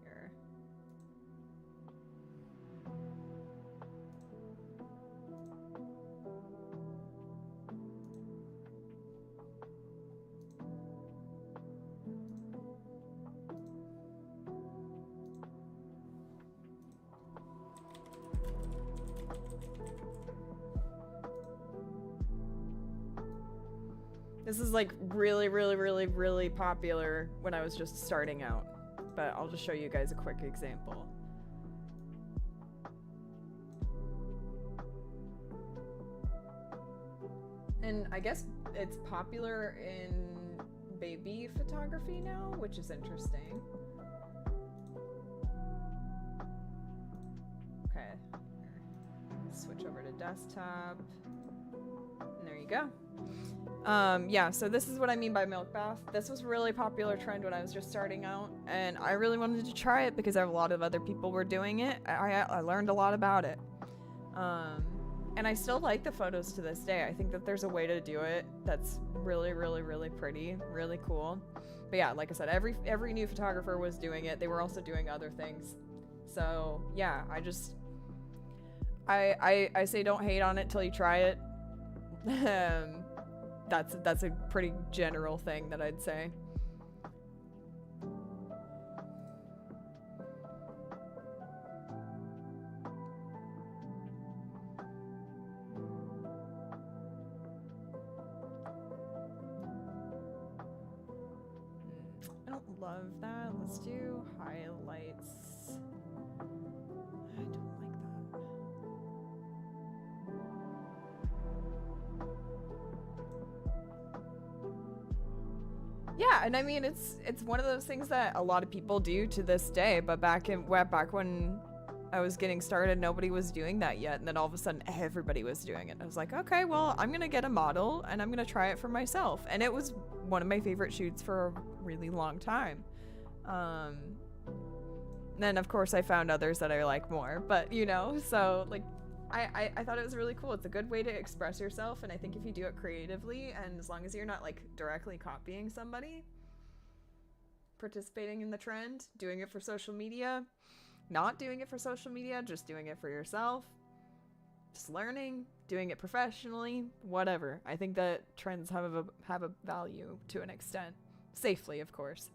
Here. This is like really popular when I was just starting out, but I'll just show you guys a quick example. And I guess it's popular in baby photography now, which is interesting. Okay, switch over to desktop, and there you go. Yeah, so this is what I mean by milk bath. This was a really popular trend when I was just starting out, and I really wanted to try it because a lot of other people were doing it. I learned a lot about it. And I still like the photos to this day. I think that there's a way to do it that's really pretty, really cool. But yeah, like I said, every new photographer was doing it. They were also doing other things. So yeah, I say don't hate on it till you try it. That's a pretty general thing that I'd say. I don't love that. Let's do highlights. I don't like that. Yeah, and I mean it's one of those things that a lot of people do to this day, but back when I was getting started, nobody was doing that yet, and then all of a sudden everybody was doing it. I was like, okay, well, I'm gonna get a model and I'm gonna try it for myself, and it was one of my favorite shoots for a really long time. Then of course I found others that I like more, but you know, so like I thought it was really cool. It's a good way to express yourself, and I think if you do it creatively, and as long as you're not like directly copying somebody, participating in the trend, doing it for social media, not doing it for social media, just doing it for yourself, just learning, doing it professionally, whatever. I think that trends have a value to an extent, safely, of course.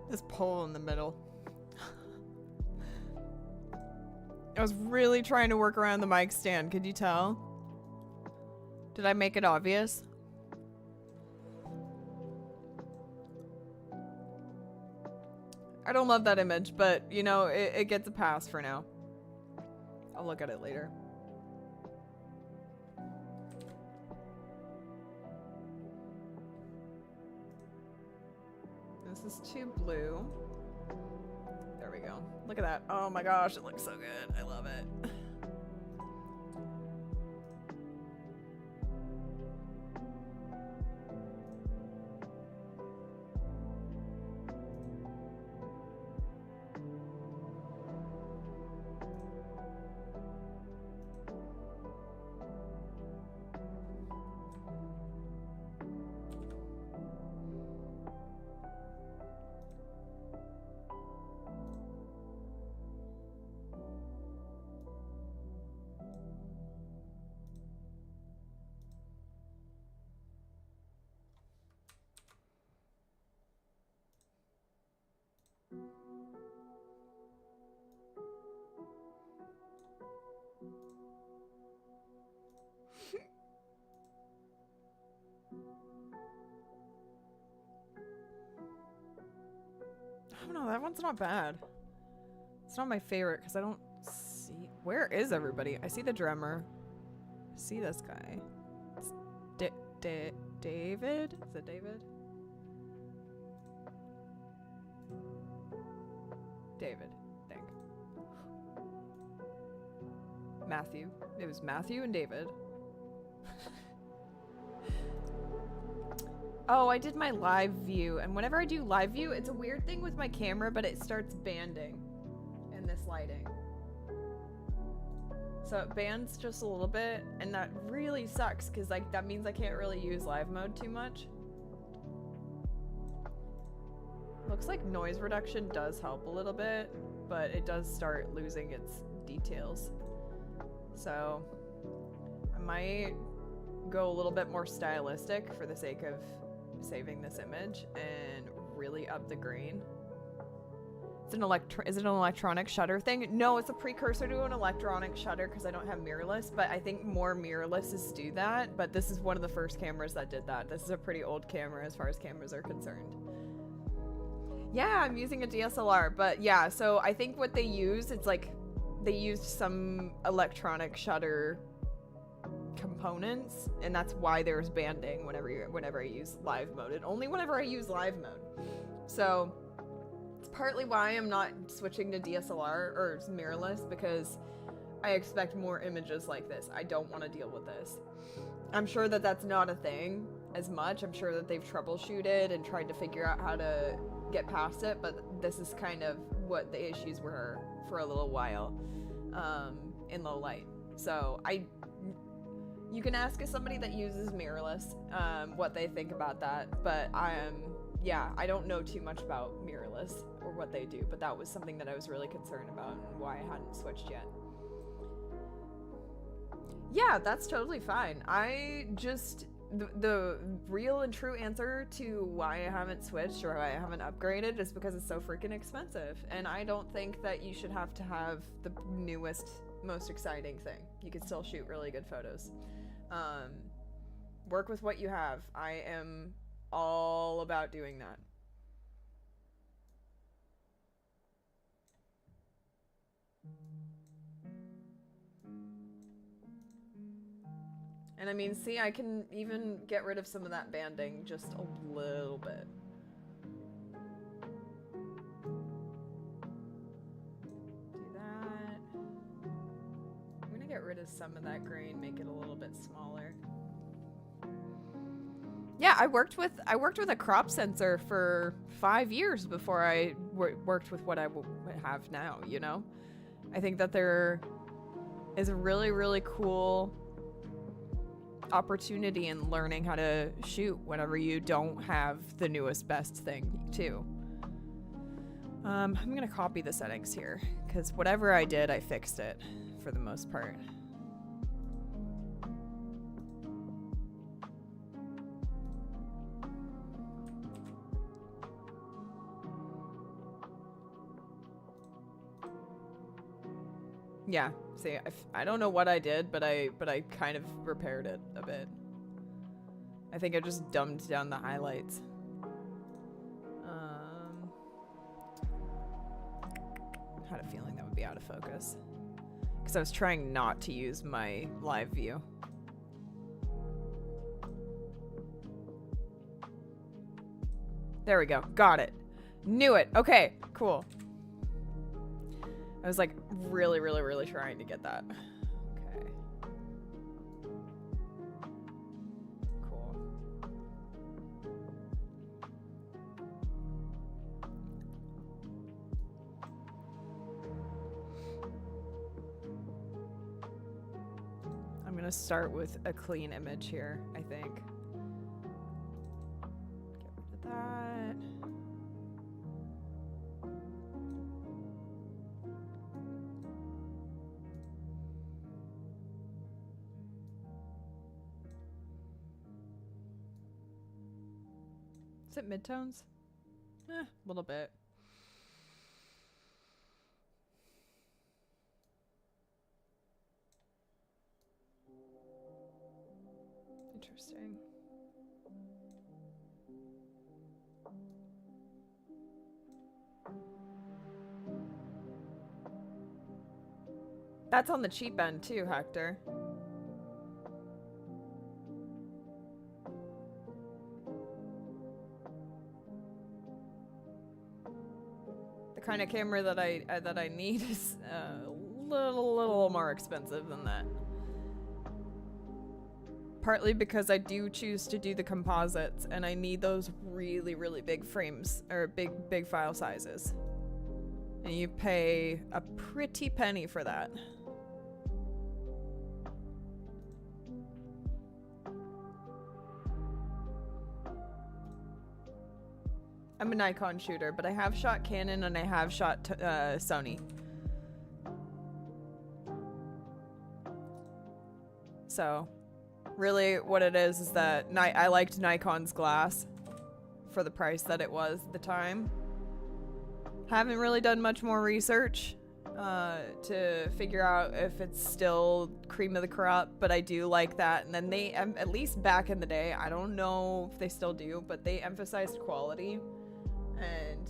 This pole in the middle. I was really trying to work around the mic stand, could you tell? Did I make it obvious? I don't love that image, but you know, it gets a pass for now. I'll look at it later. This is too blue. There we go. Look at that. Oh my gosh, it looks so good. I love it. know. That one's not bad. It's not my favorite because I don't see... Where is everybody? I see the drummer. I see this guy. It's David? Is it David? David, I think. Matthew. It was Matthew and David. Oh, I did my live view, and whenever I do live view, it's a weird thing with my camera, but it starts banding in this lighting. So it bands just a little bit, and that really sucks, because like that means I can't really use live mode too much. Looks like noise reduction does help a little bit, but it does start losing its details. So I might go a little bit more stylistic for the sake of saving this image and really up the grain. Is it an electronic shutter thing? No, it's a precursor to an electronic shutter because I don't have mirrorless, but I think more mirrorlesses do that, but this is one of the first cameras that did that. This is a pretty old camera as far as cameras are concerned. Yeah, I'm using a DSLR, but yeah, so I think what they use, it's like they used some electronic shutter components, and that's why there's banding whenever I use live mode, and only whenever I use live mode. So it's partly why I'm not switching to DSLR or mirrorless, because I expect more images like this. I don't want to deal with this. I'm sure that that's not a thing as much. I'm sure that they've troubleshooted and tried to figure out how to get past it, but this is kind of what the issues were for a little while in low light. So you can ask somebody that uses mirrorless what they think about that, but yeah, I don't know too much about mirrorless or what they do, but that was something that I was really concerned about and why I hadn't switched yet. Yeah, that's totally fine. The real and true answer to why I haven't switched or why I haven't upgraded is because it's so freaking expensive, and I don't think that you should have to have the newest, most exciting thing. You can still shoot really good photos. Work with what you have. I am all about doing that. And I mean, see, I can even get rid of some of that banding just a little bit. Do that. I'm gonna get rid of some of that grain, make it a little bit smaller. Yeah, I worked with a crop sensor for 5 years before I worked with what I have now, you know? I think that there is a really, really cool opportunity in learning how to shoot whenever you don't have the newest best thing too. I'm gonna copy the settings here because whatever I did, I fixed it for the most part. Yeah, see, I don't know what I did, but I kind of repaired it a bit. I think I just dumbed down the highlights. Had a feeling that would be out of focus. Because I was trying not to use my live view. There we go. Got it. Knew it. Okay, cool. I was like really, really, really trying to get that. Okay. Cool. I'm gonna start with a clean image here, I think. Get rid of that. Is it midtones? A little bit. Interesting. That's on the cheap end too, Hector. The kind of camera that I need is a little more expensive than that. Partly because I do choose to do the composites, and I need those really big frames, or big file sizes. And you pay a pretty penny for that. I'm a Nikon shooter, but I have shot Canon and I have shot Sony. So, really what it is that I liked Nikon's Glasse for the price that it was at the time. Haven't really done much more research to figure out if it's still cream of the crop, but I do like that. And then they, at least back in the day, I don't know if they still do, but they emphasized quality and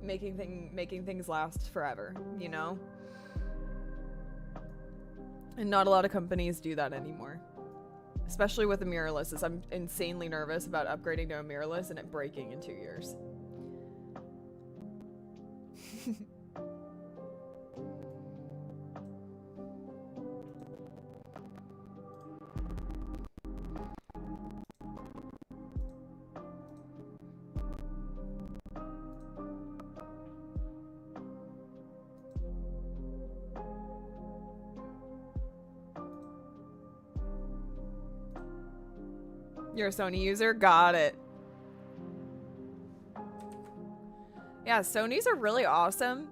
making things last forever, you know? And not a lot of companies do that anymore. Especially with the mirrorless, I'm insanely nervous about upgrading to a mirrorless and it breaking in 2 years. You're a Sony user? Got it. Yeah, Sonys are really awesome.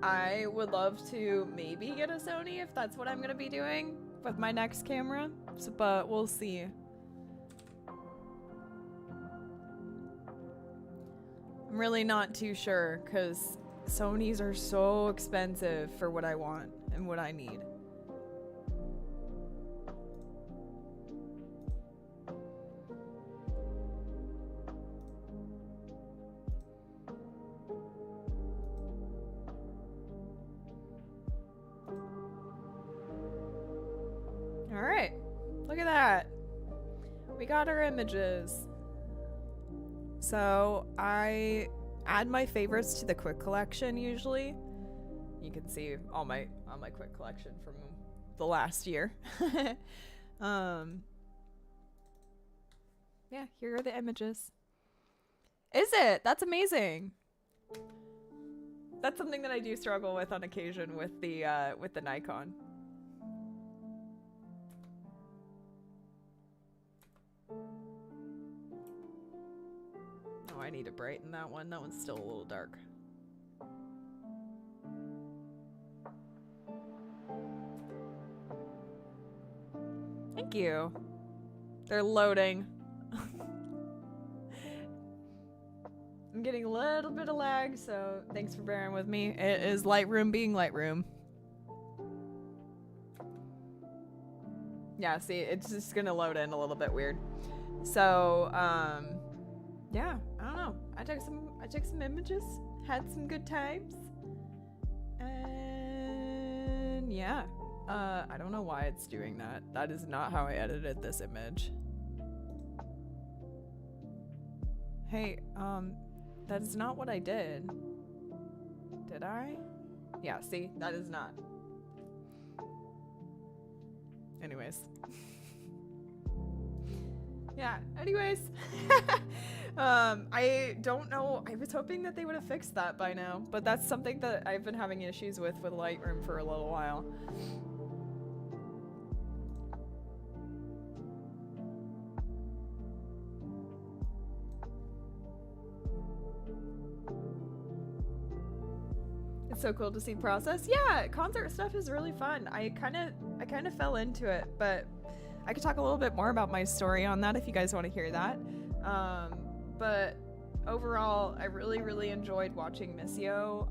I would love to maybe get a Sony if that's what I'm gonna be doing with my next camera, so, but we'll see. I'm really not too sure because Sonys are so expensive for what I want and what I need. Alright, look at that. We got our images. So I add my favorites to the quick collection usually. You can see all my quick collection from the last year. Yeah, here are the images. Is it? That's amazing. That's something that I do struggle with on occasion with the Nikon. Oh, I need to brighten that one. That one's still a little dark. Thank you. They're loading. I'm getting a little bit of lag, so thanks for bearing with me. It is Lightroom being Lightroom. Yeah, see, it's just gonna load in a little bit weird. So, yeah, I don't know. I took some images, had some good times, and yeah, I don't know why it's doing that. That is not how I edited this image. Hey, that is not what I did. Did I? Yeah, see, that is not. Anyways. Yeah, anyways. I don't know. I was hoping that they would have fixed that by now, but that's something that I've been having issues with Lightroom for a little while. It's so cool to see process. Yeah, concert stuff is really fun. I kind of fell into it, but I could talk a little bit more about my story on that if you guys want to hear that. But overall, I really enjoyed watching MISSIO.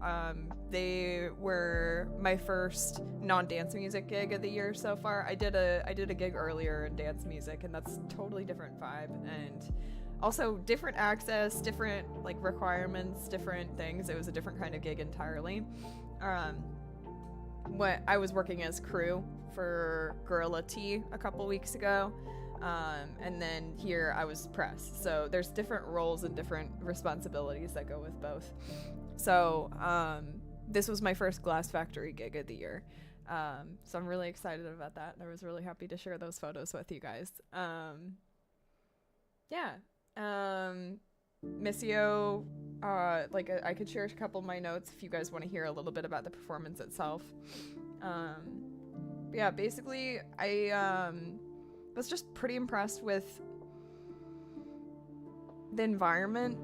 They were my first non-dance music gig of the year so far. I did a gig earlier in dance music, and that's totally different vibe, and also different access, different like requirements, different things. It was a different kind of gig entirely. when I was working as crew for Gorilla Tea a couple weeks ago. And then here I was press. So there's different roles and different responsibilities that go with both. So this was my first Glass Factory gig of the year. So I'm really excited about that. I was really happy to share those photos with you guys. MISSIO, like I could share a couple of my notes if you guys want to hear a little bit about the performance itself. Yeah, basically I was just pretty impressed with the environment.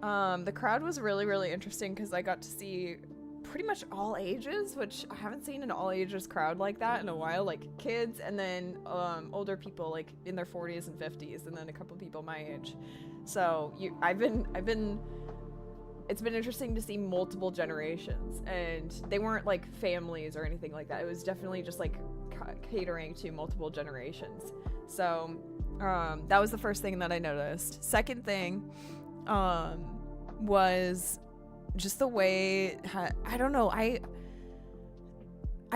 The crowd was really, really interesting because I got to see pretty much all ages, which I haven't seen an all ages crowd like that in a while, like kids and then older people like in their 40s and 50s, and then a couple people my age. So it's been interesting to see multiple generations, and they weren't like families or anything like that. It was definitely just like catering to multiple generations. So that was the first thing that I noticed. Second thing was just the way, I don't know, I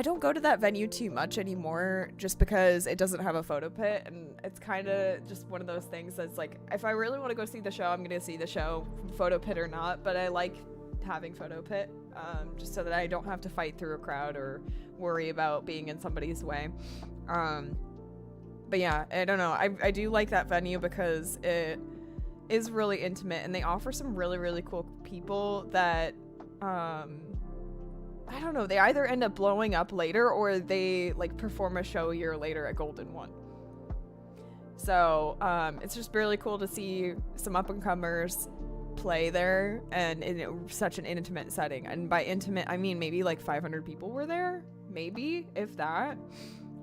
don't go to that venue too much anymore just because it doesn't have a photo pit, and it's kind of just one of those things that's like, if I really want to go see the show, I'm going to see the show, photo pit or not, but I like having photo pit just so that I don't have to fight through a crowd or worry about being in somebody's way. But yeah, I don't know, I do like that venue because it is really intimate, and they offer some really, really cool people that I don't know, they either end up blowing up later or they like perform a show a year later at Golden One. So it's just really cool to see some up and comers play there, and in such an intimate setting. And by intimate I mean maybe like 500 people were there, maybe, if that.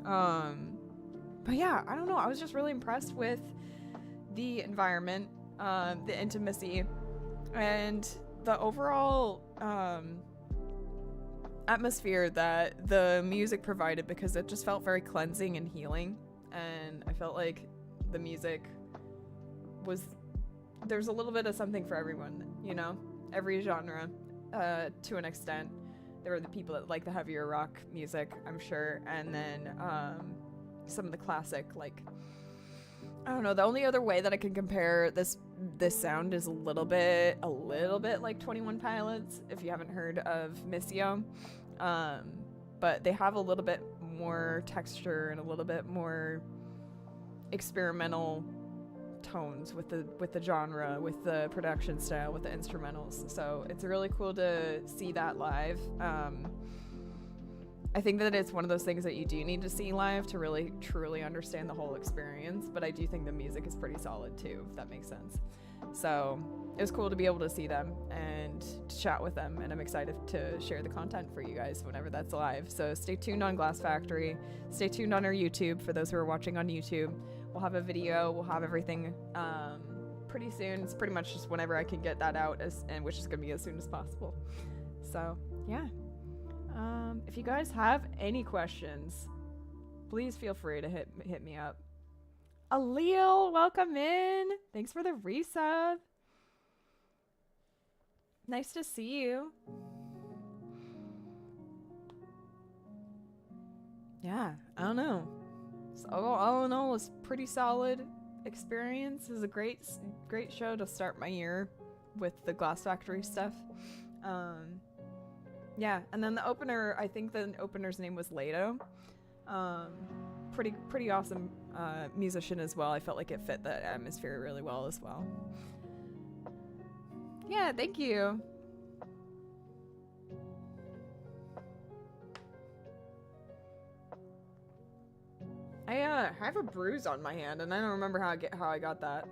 But yeah, I don't know, I was just really impressed with the environment, the intimacy, and the overall atmosphere that the music provided, because it just felt very cleansing and healing. And I felt like the music was, there's a little bit of something for everyone, you know, every genre to an extent. There were the people that like the heavier rock music, I'm sure, and then some of the classic, like, I don't know, the only other way that I can compare this sound is a little bit like 21 Pilots, if you haven't heard of MISSIO. But they have a little bit more texture and a little bit more experimental tones with the genre, with the production style, with the instrumentals. So it's really cool to see that live. I think that it's one of those things that you do need to see live to really truly understand the whole experience, but I do think the music is pretty solid too, if that makes sense. So it was cool to be able to see them and to chat with them, and I'm excited to share the content for you guys whenever that's live. So stay tuned on Glass Factory, stay tuned on our YouTube for those who are watching on YouTube. We'll have a video, we'll have everything pretty soon. It's pretty much just whenever I can get that out, and which is going to be as soon as possible. So yeah. If you guys have any questions, please feel free to hit me up. Alil, welcome in. Thanks for the resub. Nice to see you. Yeah, I don't know. So all in all, it's pretty solid experience. It was a great show to start my year with the Glass Factory stuff. Yeah, and then the opener, I think the opener's name was Lato. Pretty awesome musician as well. I felt like it fit the atmosphere really well as well. Yeah, thank you. I have a bruise on my hand, and I don't remember how I got that.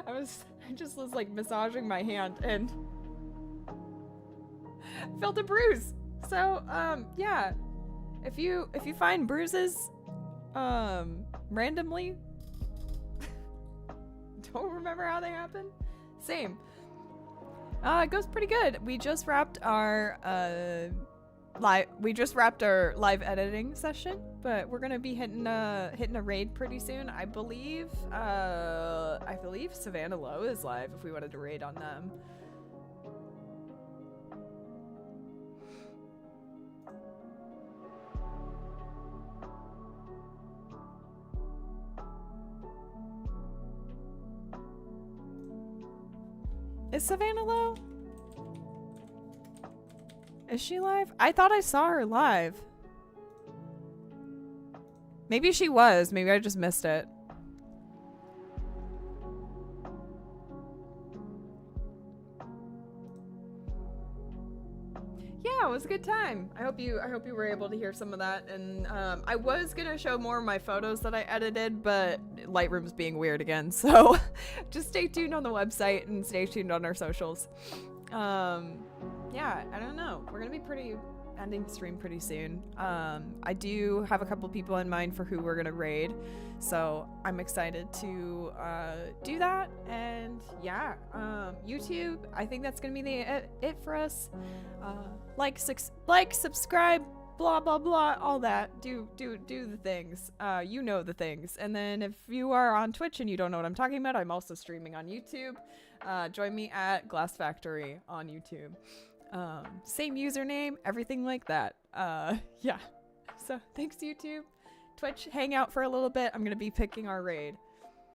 I just was like massaging my hand and felt a bruise. So yeah, if you find bruises randomly, don't remember how they happen, same. It goes pretty good. We just wrapped our live editing session, but we're gonna be hitting a raid pretty soon. I believe Savannah Lowe is live if we wanted to raid on them. Is Savannah low? Is she live? I thought I saw her live. Maybe she was. Maybe I just missed it. Yeah, it was a good time. I hope you were able to hear some of that. And I was gonna show more of my photos that I edited, but Lightroom's being weird again. So just stay tuned on the website and stay tuned on our socials. Yeah, I don't know. We're gonna be ending stream pretty soon. I do have a couple people in mind for who we're gonna raid, so I'm excited to do that. And yeah, YouTube, I think that's gonna be it for us. Like, subscribe, blah blah blah, all that. Do the things. You know the things. And then if you are on Twitch and you don't know what I'm talking about, I'm also streaming on YouTube. Join me at Glass Factory on YouTube. Same username, everything like that. Yeah. So thanks YouTube. Twitch, hang out for a little bit. I'm gonna be picking our raid.